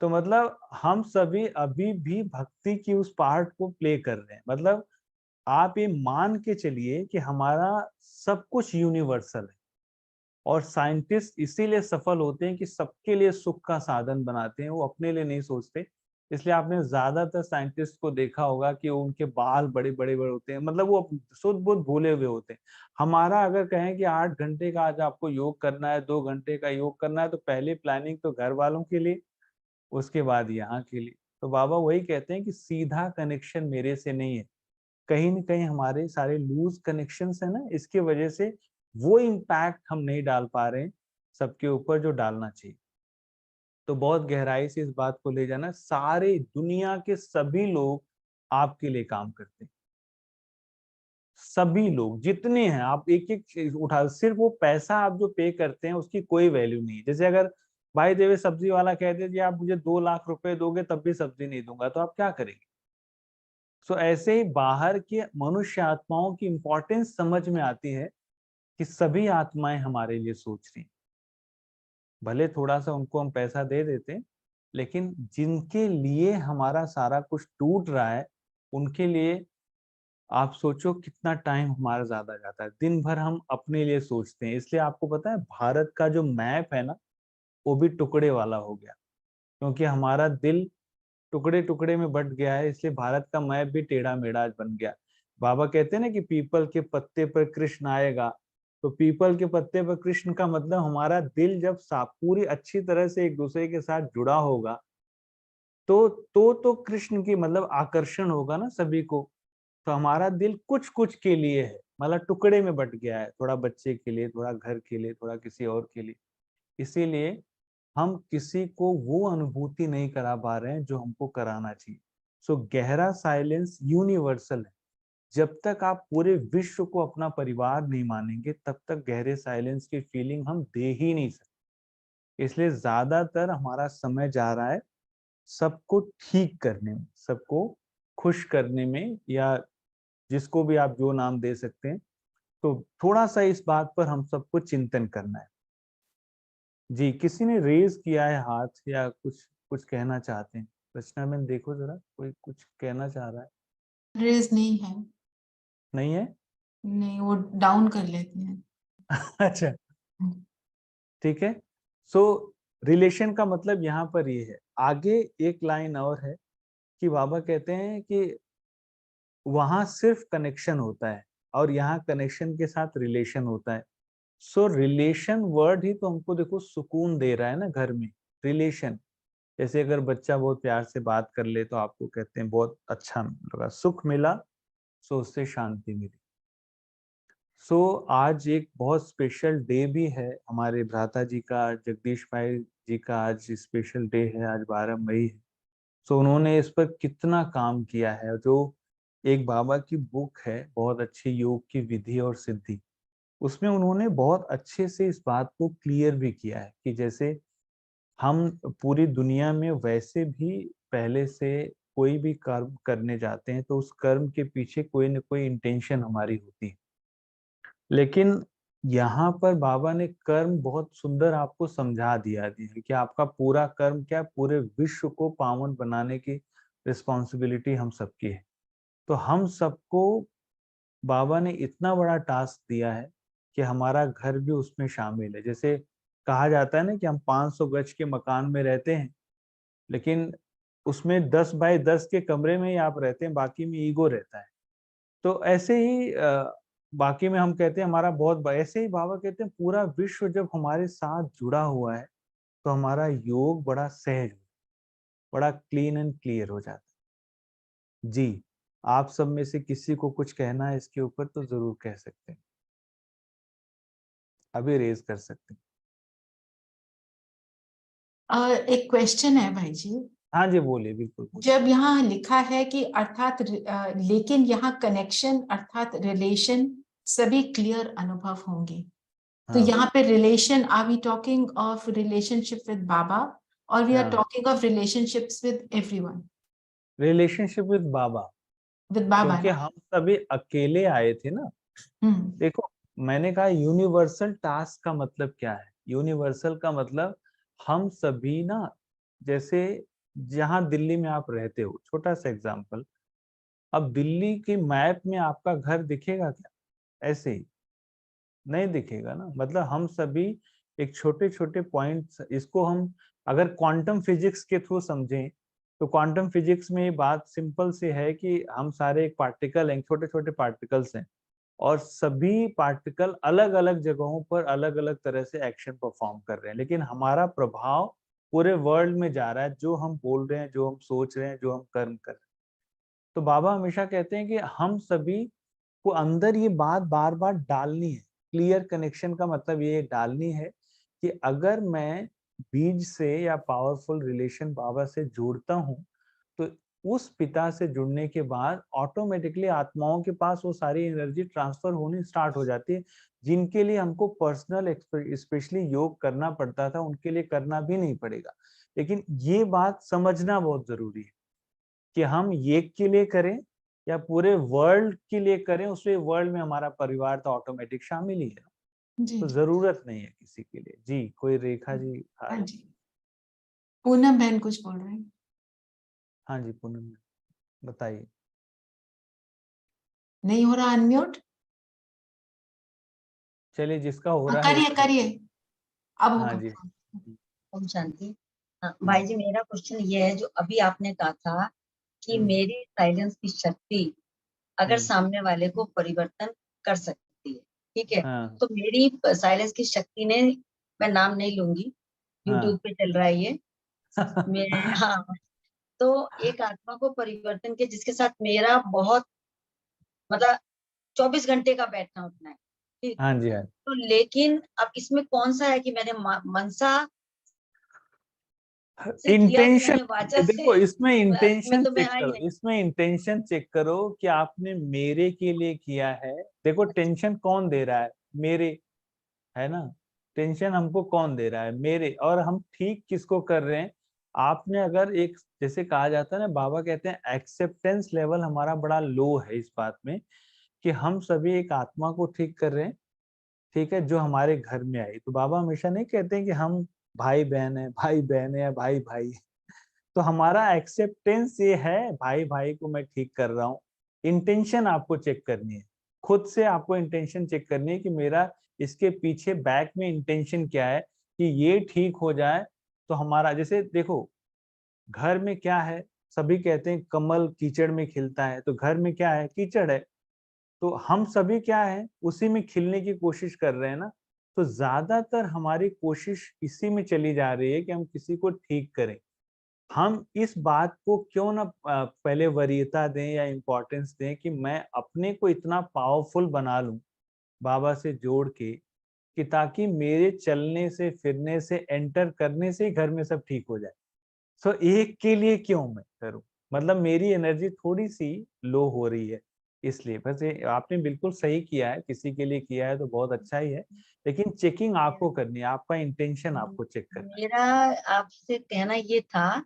तो मतलब हम सभी अभी भी भक्ति की उस पार्ट को प्ले कर रहे हैं। मतलब आप ये मान के चलिए कि हमारा सब कुछ यूनिवर्सल है, और साइंटिस्ट इसीलिए सफल होते हैं कि सबके लिए सुख का साधन बनाते हैं, वो अपने लिए नहीं सोचते। इसलिए आपने ज्यादातर साइंटिस्ट को देखा होगा कि उनके बाल बड़े बड़े बड़े होते हैं, मतलब वो शुद्ध बुद्ध भूले हुए होते हैं। हमारा अगर कहें कि 8 घंटे का आज आपको योग करना है, 2 घंटे का योग करना है, तो पहले प्लानिंग तो घर वालों के लिए, उसके बाद यहाँ के लिए। तो बाबा वही कहते हैं कि सीधा कनेक्शन मेरे से नहीं है, कहीं न कहीं हमारे सारे लूज कनेक्शंस है ना, इसकी वजह से वो इम्पैक्ट हम नहीं डाल पा रहे हैं सबके ऊपर जो डालना चाहिए। तो बहुत गहराई से इस बात को ले जाना, सारे दुनिया के सभी लोग आपके लिए काम करते हैं। सभी लोग जितने हैं, आप एक एक चीज उठा, सिर्फ वो पैसा आप जो पे करते हैं उसकी कोई वैल्यू नहीं है। जैसे अगर भाई देवे सब्जी वाला कह दे कि आप मुझे 2 लाख रुपए दोगे तब भी सब्जी नहीं दूंगा, तो आप क्या करेंगे? सो ऐसे ही बाहर के मनुष्य आत्माओं की इंपॉर्टेंस समझ में आती है कि सभी आत्माएं हमारे लिए सोच रही हैं। भले थोड़ा सा उनको हम पैसा दे देते हैं, लेकिन जिनके लिए हमारा सारा कुछ टूट रहा है, उनके लिए आप सोचो कितना टाइम हमारा ज्यादा जाता है। दिन भर हम अपने लिए सोचते हैं। इसलिए आपको पता है भारत का जो मैप है ना, वो भी टुकड़े वाला हो गया, क्योंकि हमारा दिल टुकड़े टुकड़े में बट गया है। इसलिए भारत का मैप भी टेढ़ा मेढ़ा आज बन गया। बाबा कहते हैं ना कि पीपल के पत्ते पर कृष्ण आएगा, तो पीपल के पत्ते पर कृष्ण का मतलब हमारा दिल जब पूरी अच्छी तरह से एक दूसरे के साथ जुड़ा होगा, तो कृष्ण की मतलब आकर्षण होगा ना सभी को। तो हमारा दिल कुछ कुछ के लिए है, मतलब टुकड़े में बट गया है, थोड़ा बच्चे के लिए, थोड़ा घर के लिए, थोड़ा किसी और के लिए। इसीलिए हम किसी को वो अनुभूति नहीं करा पा रहे हैं जो हमको कराना चाहिए। सो गहरा साइलेंस यूनिवर्सल है। जब तक आप पूरे विश्व को अपना परिवार नहीं मानेंगे, तब तक गहरे साइलेंस की फीलिंग हम दे ही नहीं सकते। इसलिए ज्यादातर हमारा समय जा रहा है सबको ठीक करने में, सबको खुश करने में, या जिसको भी आप जो नाम दे सकते हैं। तो थोड़ा सा इस बात पर हम सबको चिंतन करना है। जी, किसी ने रेज किया है हाथ, या कुछ कुछ कहना चाहते हैं? रचना मैम देखो जरा, कोई कुछ कहना चाह रहा है? रेज नहीं है। नहीं है? नहीं, वो डाउन कर लेते हैं। अच्छा, ठीक है। सो रिलेशन का मतलब यहाँ पर ये है। आगे एक लाइन और है कि बाबा कहते हैं कि वहां सिर्फ कनेक्शन होता है, और यहाँ कनेक्शन के साथ रिलेशन होता है। सो रिलेशन वर्ड ही तो हमको देखो सुकून दे रहा है ना घर में। रिलेशन, जैसे अगर बच्चा बहुत प्यार से बात कर ले तो आपको कहते हैं बहुत अच्छा लगा, सुख मिला, सो उससे शांति मिली। सो आज एक बहुत स्पेशल डे भी है हमारे भ्राता जी का, जगदीश भाई जी का आज स्पेशल डे है, आज 12 मई है। सो उन्होंने इस पर कितना काम किया है। जो एक बाबा की बुक है बहुत अच्छी, योग की विधि और सिद्धि, उसमें उन्होंने बहुत अच्छे से इस बात को क्लियर भी किया है कि जैसे हम पूरी दुनिया में वैसे भी पहले से कोई भी कर्म करने जाते हैं तो उस कर्म के पीछे कोई न कोई इंटेंशन हमारी होती है। लेकिन यहाँ पर बाबा ने कर्म बहुत सुंदर आपको समझा दिया कि आपका पूरा कर्म क्या, पूरे विश्व को पावन बनाने की रिस्पॉन्सिबिलिटी हम सबकी है। तो हम सबको बाबा ने इतना बड़ा टास्क दिया है कि हमारा घर भी उसमें शामिल है। जैसे कहा जाता है ना कि हम 500 गज के मकान में रहते हैं, लेकिन उसमें 10 बाय 10 के कमरे में ही आप रहते हैं, बाकी में ईगो रहता है। तो ऐसे ही बाकी में हम कहते हैं हमारा बहुत, ऐसे ही बाबा कहते हैं पूरा विश्व जब हमारे साथ जुड़ा हुआ है तो हमारा योग बड़ा सहज, बड़ा क्लीन एंड क्लियर हो जाता है। जी, आप सब में से किसी को कुछ कहना है इसके ऊपर तो जरूर कह सकते हैं, अभी रेज कर सकते हैं। एक क्वेश्चन है भाई जी। हाँ जी, बोलिए, बिल्कुल बोलिए। जब यहाँ लिखा है कि अर्थात लेकिन यहाँ कनेक्शन अर्थात रिलेशन सभी क्लियर अनुभव होंगे, तो हाँ। यहाँ पे relation, are we talking of relationship with Baba or we are हाँ। talking of relationships with everyone, relationship with Baba, with Baba? क्योंकि हम सभी अकेले आए थे ना। देखो, मैंने कहा यूनिवर्सल टास्क का मतलब क्या है। यूनिवर्सल का मतलब हम सभी ना, जैसे जहां दिल्ली में आप रहते हो, छोटा सा एग्जांपल, अब दिल्ली की मैप में आपका घर दिखेगा क्या? ऐसे ही नहीं दिखेगा ना। मतलब हम सभी एक छोटे छोटे पॉइंट्स, इसको हम अगर क्वांटम फिजिक्स के थ्रू समझें तो क्वांटम फिजिक्स में ये बात सिंपल सी है कि हम सारे एक पार्टिकल हैं, छोटे छोटे पार्टिकल्स हैं, और सभी पार्टिकल अलग अलग जगहों पर अलग अलग तरह से एक्शन परफॉर्म कर रहे हैं, लेकिन हमारा प्रभाव पूरे वर्ल्ड में जा रहा है, जो हम बोल रहे हैं, जो हम सोच रहे हैं, जो हम कर्म कर रहे हैं। तो बाबा हमेशा कहते हैं कि हम सभी को अंदर ये बात बार बार डालनी है। क्लियर कनेक्शन का मतलब ये डालनी है कि अगर मैं बीज से या पावरफुल रिलेशन बाबा से जोड़ता हूँ, तो उस पिता से जुड़ने के बाद ऑटोमेटिकली आत्माओं के पास वो सारी एनर्जी ट्रांसफर होनी स्टार्ट हो जाती है, जिनके लिए हमको पर्सनल स्पेशली योग करना पड़ता था, उनके लिए करना भी नहीं पड़ेगा। लेकिन ये बात समझना बहुत जरूरी है कि हम ये के लिए करें या पूरे वर्ल्ड के लिए करें, उसमें वर्ल्ड में हमारा परिवार तो ऑटोमेटिक शामिल ही है, जी तो जरूरत नहीं है किसी के लिए। जी, कोई रेखा जी? हाँ जी, पूनम बहन कुछ बोल रहे हैं। हाँ जी पूनम, बताइए। नहीं हो रहा अनम्यूट? चलिए, जिसका हो रहा है करिए उसको। करिए, अब हाँ होगा। जी। ओम शांति। हाँ, भाई जी, मेरा क्वेश्चन ये है, जो अभी आपने कहा था कि मेरी साइलेंस की शक्ति अगर सामने वाले को परिवर्तन कर सकती है, ठीक है? हाँ, तो मेरी साइलेंस की शक्ति ने, मैं नाम नहीं लूंगी, यूट्यूब पे चल रहा है ये, मैं, हाँ, तो एक आत्मा को परिवर्तन के, जिसके साथ मेरा बहुत, मतलब 24 घंटे का बैठना उठना है, ठीक? हाँ जी, हाँ। तो लेकिन अब इसमें कौन सा है कि मैंने मनसा से किया कि इंटेंशन मैंने वाचा से, देखो, इसमें इसमें इंटेंशन तो मैं चेक आई करो, नहीं। इसमें इंटेंशन चेक करो कि आपने मेरे के लिए किया है। देखो, टेंशन कौन दे रहा है? मेरे, है ना। टेंशन हमको कौन दे रहा है? मेरे। और हम ठीक किसको कर रहे हैं? आपने अगर एक, जैसे कहा जाता है ना, बाबा कहते हैं एक्सेप्टेंस लेवल हमारा बड़ा लो है इस बात में कि हम सभी एक आत्मा को ठीक कर रहे हैं, ठीक है, जो हमारे घर में आई। तो बाबा हमेशा नहीं कहते हैं कि हम भाई बहन है, भाई बहन है या भाई भाई है। तो हमारा एक्सेप्टेंस ये है, भाई भाई को मैं ठीक कर रहा हूँ। इंटेंशन आपको चेक करनी है, खुद से आपको इंटेंशन चेक करनी है कि मेरा इसके पीछे बैक में इंटेंशन क्या है कि ये ठीक हो जाए। तो हमारा, जैसे देखो, घर में क्या है, सभी कहते हैं कमल कीचड़ में खिलता है, तो घर में क्या है? कीचड़ है। तो हम सभी क्या है? उसी में खिलने की कोशिश कर रहे हैं ना। तो ज्यादातर हमारी कोशिश इसी में चली जा रही है कि हम किसी को ठीक करें। हम इस बात को क्यों ना पहले वरीयता दें या इम्पोर्टेंस दें कि मैं अपने को इतना पावरफुल बना लूं बाबा से जोड़ के, कि ताकि मेरे चलने से, फिरने से, एंटर करने से ही घर में सब ठीक हो जाए। सो एक के लिए क्यों मैं करूं? मतलब मेरी एनर्जी थोड़ी सी लो हो रही है, इसलिए। बस ये आपने बिल्कुल सही किया है, किसी के लिए किया है तो बहुत अच्छा ही है, लेकिन चेकिंग आपको करनी है, आपका इंटेंशन आपको चेक करना मेरा आपसे कहना ये था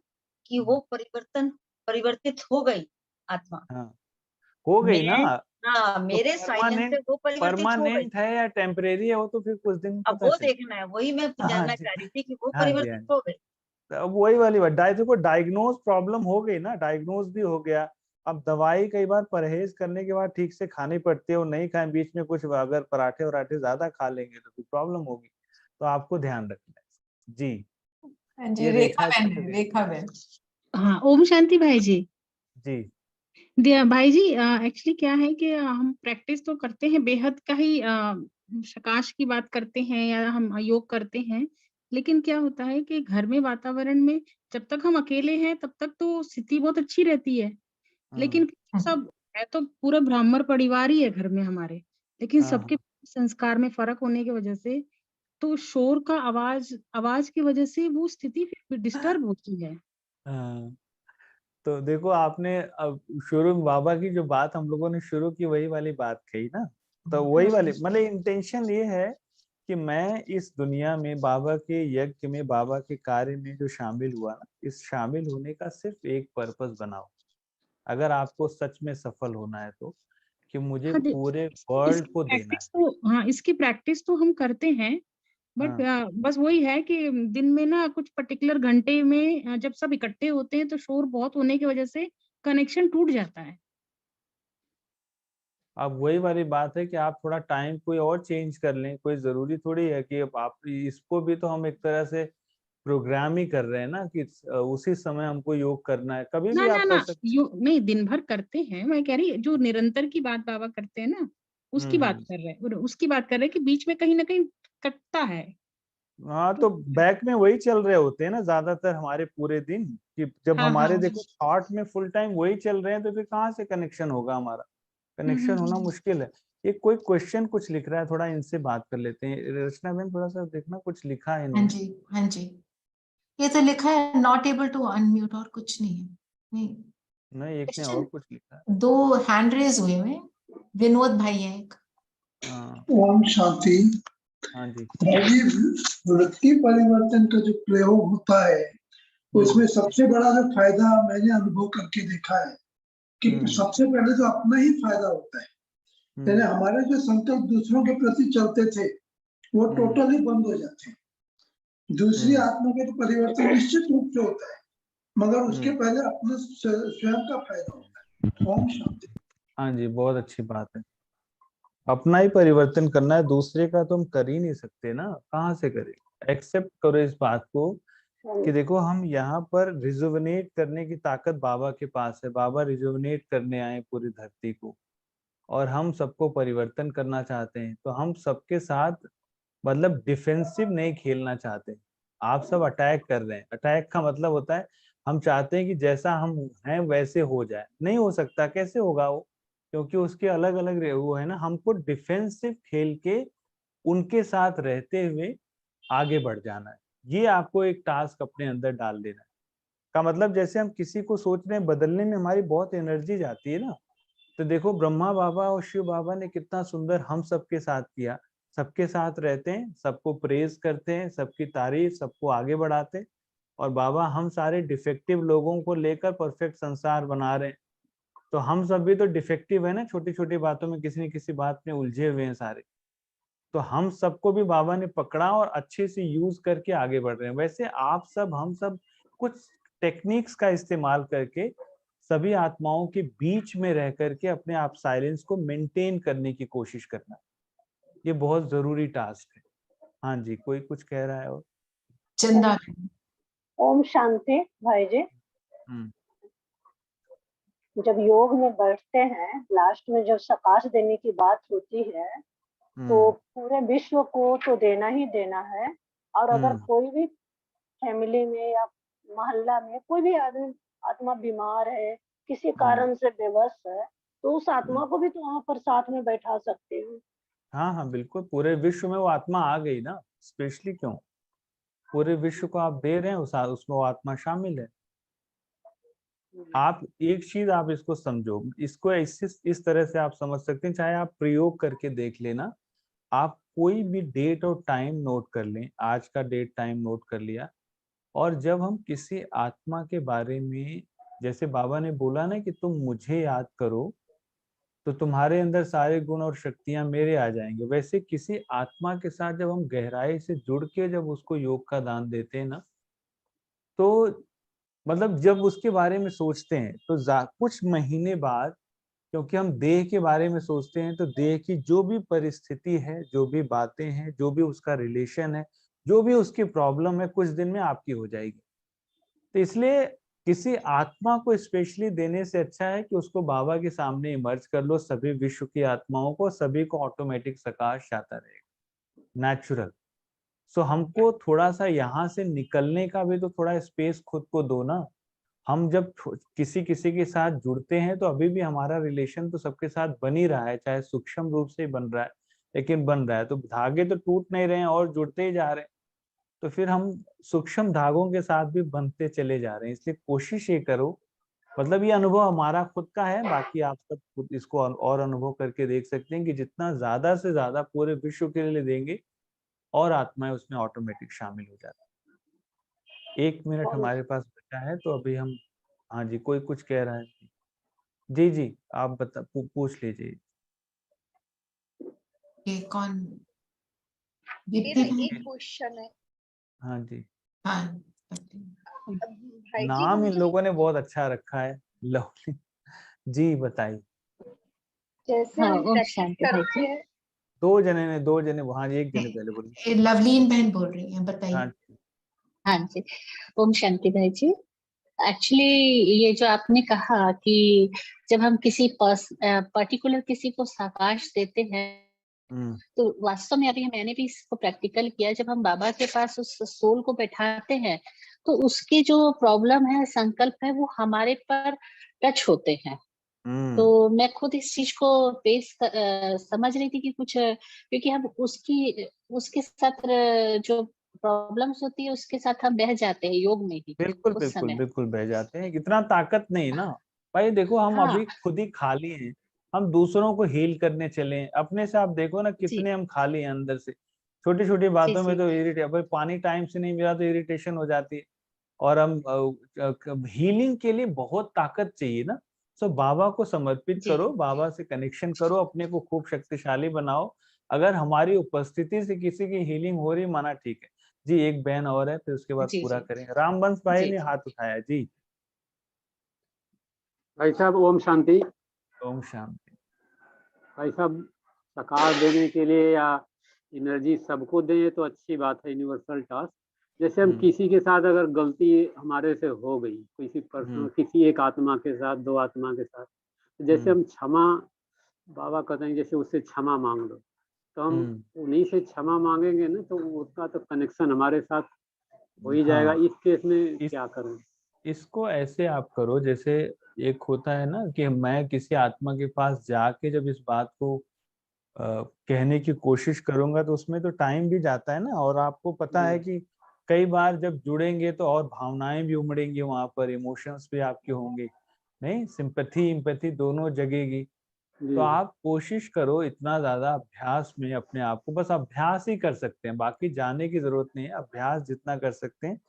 कि वो परिवर्तित हो गई आत्मा। है। हाँ, हो गई ना। मैं, हाँ, तो मेरे साइलेंस से परमानेंट, वो परिवर्तित हो गई। परमानेंट है या टेम्परेरी है, वो तो फिर कुछ दिन में अब पता वो चले। देखना है, वही मैं हाँ जानना जी, चाह रही थी कि वो हाँ जी, हाँ परिवर्तित जी। हो गई। अब वही वाली बात, देखो डायग्नोज प्रॉब्लम हो गई ना, डायग्नोज भी हो गया। अब दवाई कई बार परहेज करने के बाद ठीक से खानी पड़ती है, वो नहीं खाएं, बीच में कुछ अगर पराठे वराठे ज्यादा खा लेंगे तो फिर प्रॉब्लम होगी। तो आपको ध्यान रखना है। जी, हाँ जी, ये रेखा रेखा जी बहन को है, दे। रेखा बहन। हाँ, ओम शांति भाई जी। जी, दिया भाई जी, एक्चुअली क्या है कि हम प्रैक्टिस तो करते हैं, बेहद का ही प्रकाश की बात करते हैं या हम योग करते हैं, लेकिन क्या होता है कि घर में वातावरण में जब तक हम अकेले हैं तब तक तो स्थिति बहुत अच्छी रहती है, लेकिन सब है तो पूरा ब्राह्मण परिवार ही है घर में हमारे, लेकिन सबके हाँ, संस्कार में फर्क होने की वजह से तो शोर का आवाज आवाज की वजह से वो स्थिति फिर डिस्टर्ब होती है। हाँ। तो देखो, आपने अब शुरू में बाबा की जो बात हम लोगों ने शुरू की, वही वाली बात कही ना। तो वही वाली, मतलब इंटेंशन ये है कि मैं इस दुनिया में बाबा के यज्ञ में, बाबा के कार्य में जो शामिल हुआ ना, इस शामिल होने का सिर्फ एक पर्पस बनाओ, अगर आपको सच में सफल होना है तो, कि मुझे हाँ, पूरे वर्ल्ड को देना है। हाँ, इसकी प्रैक्टिस तो हम करते हैं, बट हाँ। बस वही है कि दिन में ना कुछ पर्टिकुलर घंटे में जब सब इकट्ठे होते हैं तो शोर बहुत होने की वजह से कनेक्शन टूट जाता है। अब वही वाली बात है कि आप थोड़ा टाइम कोई और चेंज कर लें, कोई जरूरी थोड़ी है कि अब आप इसको भी, तो हम एक तरह से प्रोग्राम ही कर रहे हैं ना कि उसी समय हमको योग करना है, कभी ना भी ना आप कर ना, सकते नहीं, दिन भर करते हैं, मैं कह रही जो निरंतर की बात बाबा करते हैं ना, हैं। उसकी बात कर रहे हैं, और उसकी बात कर रहे हैं कि बीच में कहीं ना कहीं कटता है। हाँ, तो तो बैक में वही चल रहे होते हैं ना ज्यादातर हमारे पूरे दिन, कि जब हाँ हाँ, हमारे देखो थॉट में फुल टाइम वही चल रहे हैं, तो फिर कहाँ से कनेक्शन होगा हमारा? कनेक्शन होना हम्म। मुश्किल है। ये कोई क्वेश्चन कुछ लिख रहा है, थोड़ा इनसे बात कर लेते हैं। रचना बहन थोड़ा सा देखना, कुछ लिखा है हाँ इन्होंने। जी, हाँ जी, ये तो लिखा है नॉट एबल टू अनम्यूट, और कुछ नहीं है। नहीं, नहीं, एक ने और कुछ लिखा है। दो हैंड रेज हुए हुए, विनोद भाई है एक। हाँ। ओम शांति। हाँ जी। ये वृत्ति परिवर्तन का जो प्रयोग होता है, उसमें सबसे बड़ा जो फायदा मैंने अनुभव करके देखा है कि सबसे पहले तो अपना ही फायदा होता है। यानी हमारे जो संकल्प दूसरों के प्रति चलते थे, वो टोटली बंद हो जाते हैं। दूसरी आत्मा का तो परिवर्तन निश्चित रूप से होता है, मगर उसके पहले अपना स्वयं का फायदा होता है। ओम शांति। हाँ जी, बहुत अच्छी बात है। अपना ही परिवर्तन करना है, दूसरे का तो हम कर ही नहीं सकते ना, कहाँ से करें? एक्सेप्ट करो इस बात को कि देखो, हम यहाँ पर रिजुवनेट करने की ताकत बाबा के पास है। बाबा रिजुवनेट करने आए पूरी धरती को, और हम सबको परिवर्तन करना चाहते हैं। तो हम सबके साथ मतलब डिफेंसिव नहीं खेलना चाहते। आप सब अटैक कर रहे हैं। अटैक का मतलब होता है हम चाहते हैं कि जैसा हम हैं वैसे हो जाए। नहीं हो सकता, कैसे होगा वो? क्योंकि उसके अलग अलग वो है ना। हमको डिफेंसिव खेल के उनके साथ रहते हुए आगे बढ़ जाना है। ये आपको एक टास्क अपने अंदर डाल देना है। का मतलब जैसे हम किसी को सोच रहे हैं बदलने में हमारी बहुत एनर्जी जाती है ना। तो देखो, ब्रह्मा बाबा और शिव बाबा ने कितना सुंदर हम सबके साथ किया। सबके साथ रहते हैं, सबको प्रेज करते हैं, सबकी तारीफ, सबको आगे बढ़ाते हैं। और बाबा हम सारे डिफेक्टिव लोगों को लेकर परफेक्ट संसार बना रहे हैं। तो हम सब भी तो डिफेक्टिव है ना, छोटी छोटी बातों में किसी न किसी बात में उलझे हुए हैं सारे। तो हम सबको भी बाबा ने पकड़ा और अच्छे से यूज करके आगे बढ़ रहे हैं। वैसे आप सब, हम सब कुछ टेक्निक्स का इस्तेमाल करके सभी आत्माओं के बीच में रह करके अपने आप साइलेंस को मेंटेन करने की कोशिश करना, ये बहुत जरूरी टास्क है। हाँ जी, कोई कुछ कह रहा है? और चंदा। ओम शांति भाई जी। जब योग में बैठते हैं, लास्ट में जब सकाश देने की बात होती है, तो पूरे विश्व को तो देना ही देना है। और अगर कोई भी फैमिली में या मोहल्ला में कोई भी आदमी आत्मा बीमार है, किसी कारण से बेबस है, तो उस आत्मा को भी तो वहां पर साथ में बैठा सकते हैं। हाँ हाँ, बिल्कुल। पूरे विश्व में वो आत्मा आ गई ना, स्पेशली क्यों? पूरे विश्व को आप दे रहे हैं, उसमें वो आत्मा शामिल है। आप एक चीज आप इसको समझो, इसको इस तरह से आप समझ सकते हैं, चाहे आप प्रयोग करके देख लेना। आप कोई भी डेट और टाइम नोट कर लें, आज का डेट टाइम नोट कर लिया, और जब हम किसी आत्मा के बारे में, जैसे बाबा ने बोला ना कि तुम मुझे याद करो तो तुम्हारे अंदर सारे गुण और शक्तियां मेरे आ जाएंगे, वैसे किसी आत्मा के साथ जब हम गहराई से जुड़ के जब उसको योग का दान देते हैं ना, तो मतलब जब उसके बारे में सोचते हैं तो कुछ महीने बाद, क्योंकि हम देह के बारे में सोचते हैं, तो देह की जो भी परिस्थिति है, जो भी बातें हैं, जो भी उसका रिलेशन है, जो भी उसकी प्रॉब्लम है, कुछ दिन में आपकी हो जाएगी। तो इसलिए किसी आत्मा को स्पेशली देने से अच्छा है कि उसको बाबा के सामने इमर्ज कर लो, सभी विश्व की आत्माओं को, सभी को ऑटोमेटिक प्रकाश आता रहेगा, नेचुरल। सो हमको थोड़ा सा यहाँ से निकलने का भी तो थोड़ा स्पेस खुद को दो ना। हम जब किसी किसी के साथ जुड़ते हैं तो अभी भी हमारा रिलेशन तो सबके साथ बन ही रहा है, चाहे सूक्ष्म रूप से बन रहा है, लेकिन बन रहा है। तो धागे तो टूट नहीं रहे हैं और जुड़ते ही जा रहे हैं। तो फिर हम सूक्ष्म धागों के साथ भी बनते चले जा रहे हैं। इसलिए कोशिश ये करो, मतलब ये अनुभव हमारा खुद का है, बाकी आप सब खुद इसको और अनुभव करके देख सकते हैं कि जितना ज्यादा से ज्यादा पूरे विश्व के लिए देंगे, और आत्माएं उसमें ऑटोमेटिक शामिल हो जाती है। 1 मिनट हमारे पास बचा है, तो अभी हम, हाँ जी, कोई कुछ कह रहा है? जी जी, आप पूछ लीजिए। ये कौन? मेरा दीप्ति एक क्वेश्चन है। हाँ जी, हाँ, भाई जी, नाम हम इन जो लोगों ने बहुत अच्छा रखा है, लवली जी बताइए। जैसे हाँ, हम ओम प्रैक्टिस शांति भाई करते जी। हैं, 2 जने ने, 2 जने, हाँ जी, 1 जने पहले बोली। ये लवलीन बहन बोल रही है, बताइए। हाँ हाँ जी, ओम शांति भाई जी। एक्चुअली ये जो आपने कहा कि जब हम किसी पर्टिकुलर किसी को साकाश देते हैं, तो वास्तव में अभी मैंने भी इसको प्रैक्टिकल किया। जब हम बाबा के पास उस सोल को बैठाते हैं, तो उसके जो प्रॉब्लम है, संकल्प है, वो हमारे पर टच होते हैं। तो मैं खुद इस चीज को समझ रही थी कि कुछ, क्योंकि हम उसके साथ जो प्रॉब्लम्स होती है उसके साथ हम बह जाते हैं योग में ही बिल्कुल उस बिल्कुल समय। बिल्कुल बह जाते हैं, इतना ताकत नहीं ना भाई। देखो हम हाँ अभी खुद ही खाली हैं, हम दूसरों को हील करने चले, अपने से आप देखो ना जी कितने हम खाली हैं अंदर से। छोटी छोटी जी बातों में जी तो इरिटेट, भाई पानी टाइम से नहीं मिला तो इरिटेशन हो जाती है। और हम हीलिंग के लिए बहुत ताकत चाहिए ना। सो बाबा को समर्पित जी करो, बाबा से कनेक्शन करो, अपने को खूब शक्तिशाली बनाओ। अगर हमारी उपस्थिति से किसी की हीलिंग हो रही, माना ठीक है जी। एक बहन और है, फिर उसके बाद जी पूरा जी करेंगे। रामवंश भाई जी ने जी। हाथ उठाया जी। भाई साहब ओम शांति। ओम शांति। भाई साहब, सकार देने के लिए या एनर्जी सबको दें तो अच्छी बात है, यूनिवर्सल टास्क। जैसे हम किसी के साथ अगर गलती हमारे से हो गई, किसी पर्सन, किसी एक आत्मा के साथ, 2 आत्मा के साथ, तो जैसे हम क्षमा, बाबा कहते हैं जैसे उससे क्षमा मांग लो, तो हम उन्हीं से क्षमा मांगेंगे ना, तो उसका तो कनेक्शन हमारे साथ हो ही जाएगा। हाँ, इस केस में क्या करें? इसको ऐसे आप करो, जैसे एक होता है ना कि मैं किसी आत्मा के पास जाके जब इस बात को कहने की कोशिश करूंगा, तो उसमें तो टाइम भी जाता है ना। और आपको पता है कि कई बार जब जुड़ेंगे तो और भावनाएं भी उमड़ेंगी, वहां पर इमोशंस भी आपके होंगे, नहीं, सिंपैथी एम्पैथी दोनों जगेगी। तो आप कोशिश करो, इतना ज्यादा अभ्यास में अपने आप को, बस अभ्यास ही कर सकते हैं, बाकी जाने की जरूरत नहीं है। अभ्यास जितना कर सकते हैं,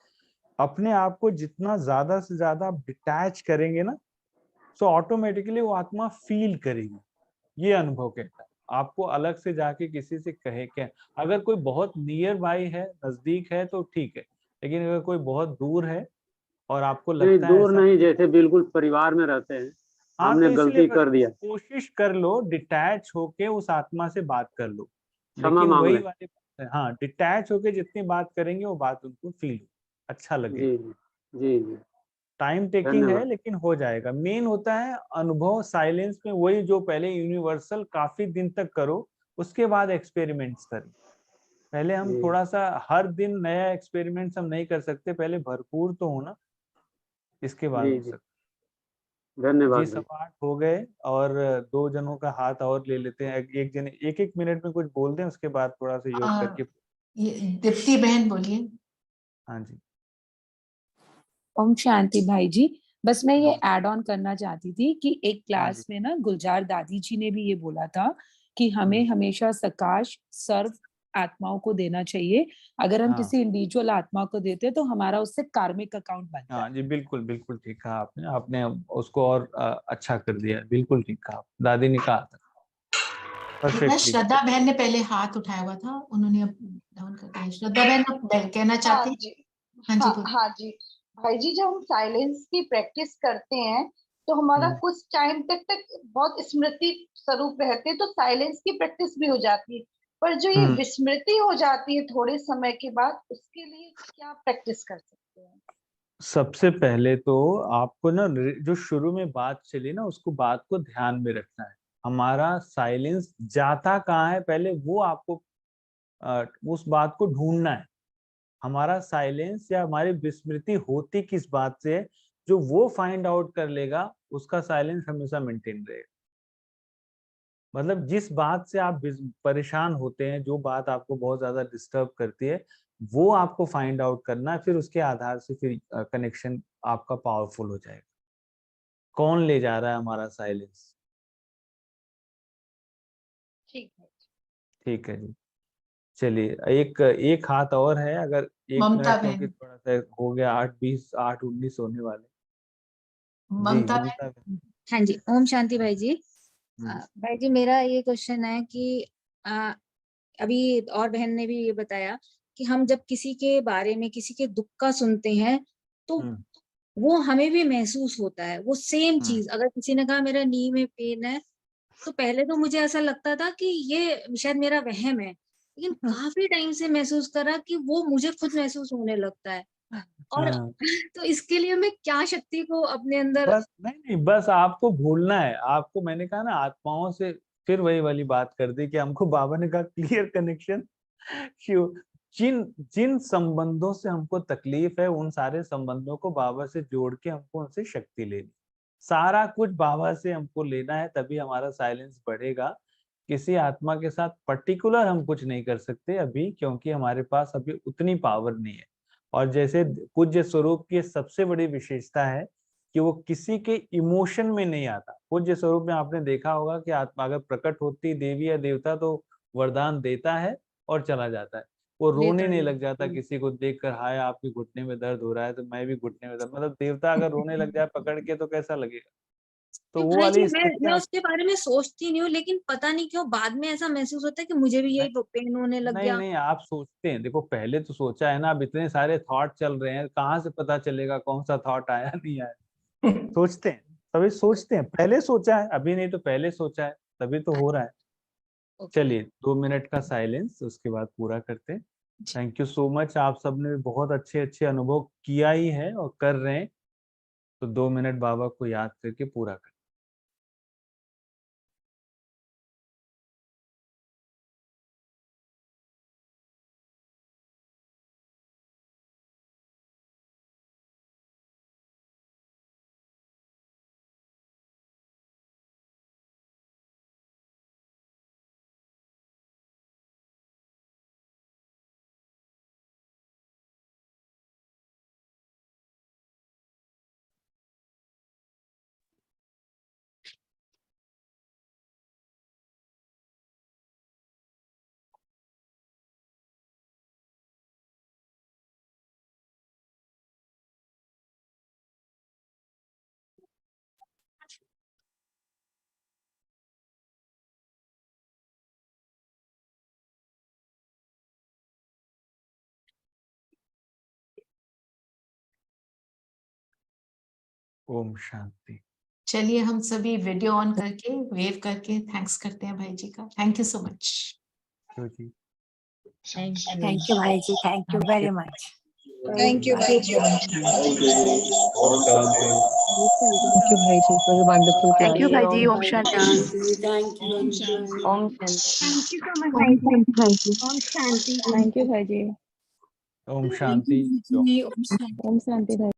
अपने आप को जितना ज्यादा से ज्यादा आप डिटैच करेंगे ना, तो ऑटोमेटिकली वो आत्मा फील करेगी। ये अनुभव कहता है। आपको अलग से जाके किसी से कहे क्या, अगर कोई बहुत नियर बाई है, नजदीक है, तो ठीक है। लेकिन अगर कोई बहुत दूर है और आपको नहीं, लगता है दूर ऐसा, नहीं, जैसे बिल्कुल परिवार में रहते हैं, हाँ, तो हमने इसलिए गलती कर दिया, कोशिश कर लो, डिटैच होके उस आत्मा से बात कर लो। क्षमा लेकिन मांग वही लें। वाली बात है, हाँ, डिटैच होके जितनी बात करेंगे वो बात उनको फील अच्छा लगेगा। जी जी जी जी, टाइम टेकिंग है, धन्यवाद। लेकिन हो जाएगा। मेन होता है अनुभव साइलेंस में, वही जो पहले यूनिवर्सल काफी दिन तक करो, उसके बाद एक्सपेरिमेंट्स करें। पहले हम जी थोड़ा सा, हर दिन नया एक्सपेरिमेंट्स हम नहीं कर सकते, पहले भरपूर तो होना, इसके बाद जी हो जी, सकता। जी, धन्यवाद भाई। 8:15 हो गए, और 2 जनों का हाथ और ले लेते हैं। एक जने 1-1 मिनट में कुछ बोल दें, उसके बाद थोड़ा सा योग करके। ये दीप्ति बहन बोलिए। हाँ जी। ओम शांति भाई जी। बस मैं ये हाँ ऐड ऑन करना चाहती थी कि एक हाँ जी। क्लास में ना गुलजार दादी जी ने भी ये बोला था कि हमें हमेशा सकाश सर्व आत्माओं को देना चाहिए। अगर हम हाँ किसी इंडिविजुअल आत्मा को देते हैं तो हमारा उससे कार्मिक अकाउंट बनता है। हाँ जी, बिल्कुल बिल्कुल ठीक कहा आपने। आपने उसको और अच्छा कर दिया, बिल्कुल ठीक कहा, दादी ने कहा था बेटा, परफेक्टली। श्रद्धा बहन ने पहले हाथ उठाया हुआ था, उन्होंने अब डाउन कर दिया। श्रद्धा बहन आप कहना हाँ चाहती? जी, हाँ जी, हाँ बोलिए। हाँ जी। भाई जी, जब हम साइलेंस की प्रैक्टिस करते हैं तो हमारा कुछ टाइम तक बहुत स्मृति स्वरूप रहते हैं, तो साइलेंस की प्रैक्टिस भी हो जाती है। पर जो ये विस्मृति हो जाती है थोड़े समय के बाद, उसके लिए क्या प्रैक्टिस कर सकते हैं? सबसे पहले तो आपको ना, जो शुरू में बात चली ना, उसको, बात को ध्यान में रखना है। हमारा साइलेंस जाता कहाँ है, पहले वो आपको उस बात को ढूंढना है। हमारा साइलेंस या हमारी विस्मृति होती किस बात से है, जो वो फाइंड आउट कर लेगा, उसका साइलेंस हमेशा मेंटेन रहेगा। मतलब जिस बात से आप परेशान होते हैं, जो बात आपको बहुत ज्यादा डिस्टर्ब करती है, वो आपको फाइंड आउट करना है। फिर उसके आधार से फिर कनेक्शन आपका पावरफुल हो जाएगा। कौन ले जा रहा है हमारा साइलेंस? ठीक है। ठीक है जी। चलिए एक हाथ और है, अगर 1 ममता मिनट, क्योंकि बहन। थोड़ा सा हो गया 8:20 8:19 होने वाले। जी ममता ममता बहन। जी हाँ जी, ओम शांति भाई जी। हम्म, भाई जी मेरा ये क्वेश्चन है कि अभी और बहन ने भी ये बताया कि हम जब किसी के बारे में, किसी के दुख का सुनते हैं तो हम्म, वो हमें भी महसूस होता है। वो सेम हम्म, चीज, अगर किसी ने कहा मेरा नी में पेन है, तो पहले तो मुझे ऐसा लगता था कि ये शायद मेरा वहम है, लेकिन काफी टाइम से महसूस करा कि वो मुझे खुद महसूस होने लगता है। और हाँ। तो इसके लिए मैं क्या शक्ति को अपने अंदर। बस नहीं, बस आपको भूलना है। आपको मैंने कहा ना, आत्माओं से फिर वही वाली बात कर दी कि हमको बाबा ने कहा क्लियर कनेक्शन। जिन जिन संबंधों से हमको तकलीफ है, उन सारे संबंधों को बाबा से जोड़ के हमको उनसे शक्ति लेनी। सारा कुछ बाबा से हमको लेना है, तभी हमारा साइलेंस बढ़ेगा। किसी आत्मा के साथ पर्टिकुलर हम कुछ नहीं कर सकते अभी, क्योंकि हमारे पास अभी उतनी पावर नहीं है। और जैसे पूज्य स्वरूप की सबसे बड़ी विशेषता है कि वो किसी के इमोशन में नहीं आता। पूज्य स्वरूप में आपने देखा होगा कि आत्मा अगर प्रकट होती देवी या देवता तो वरदान देता है और चला जाता है। वो रोने नहीं लग जाता किसी को देखकर, हाय आपके घुटने में दर्द हो रहा है तो मैं भी घुटने में दर्द, मतलब देवता अगर रोने लग जाए पकड़ के तो कैसा लगेगा। तो वो भाई जी वाली मैं स्थितियां। उसके बारे में सोचती नहीं हूँ, लेकिन पता नहीं क्यों बाद में ऐसा महसूस होता है कि मुझे भी यही पेन होने लग नहीं गया। नहीं, आप सोचते हैं, देखो पहले तो सोचा है ना, अब इतने सारे थॉट चल रहे हैं, कहाँ से पता चलेगा कौन सा थॉट आया नहीं आया। सोचते हैं, तभी सोचते हैं, पहले सोचा है, अभी नहीं तो पहले सोचा है, तभी तो हो रहा है। चलिए 2 मिनट का साइलेंस, उसके बाद पूरा करते हैं। थैंक यू सो मच, आप सबने बहुत अच्छे अच्छे अनुभव किया ही है और कर रहे हैं। तो 2 मिनट बाबा को याद करके पूरा कर। ओम शांति। चलिए हम सभी वीडियो ऑन करके वेव करके थैंक्स करते हैं भाई जी का। Thank you so much. जी Thank you, भाई जी. Thank you very much. Thank you, भाई जी. थैंक यू जी। ओम शांति। Thank you, Bhaiji, for the wonderful class. Thank you, भाई जी. ओम शांति. Thank you. ओम शांति। Thank you so much, Om Bhaiji. Shanti, Bhaiji. Om Shanti. Thank you, Bhaiji. Om Shanti. Om Shanti, Bhaiji.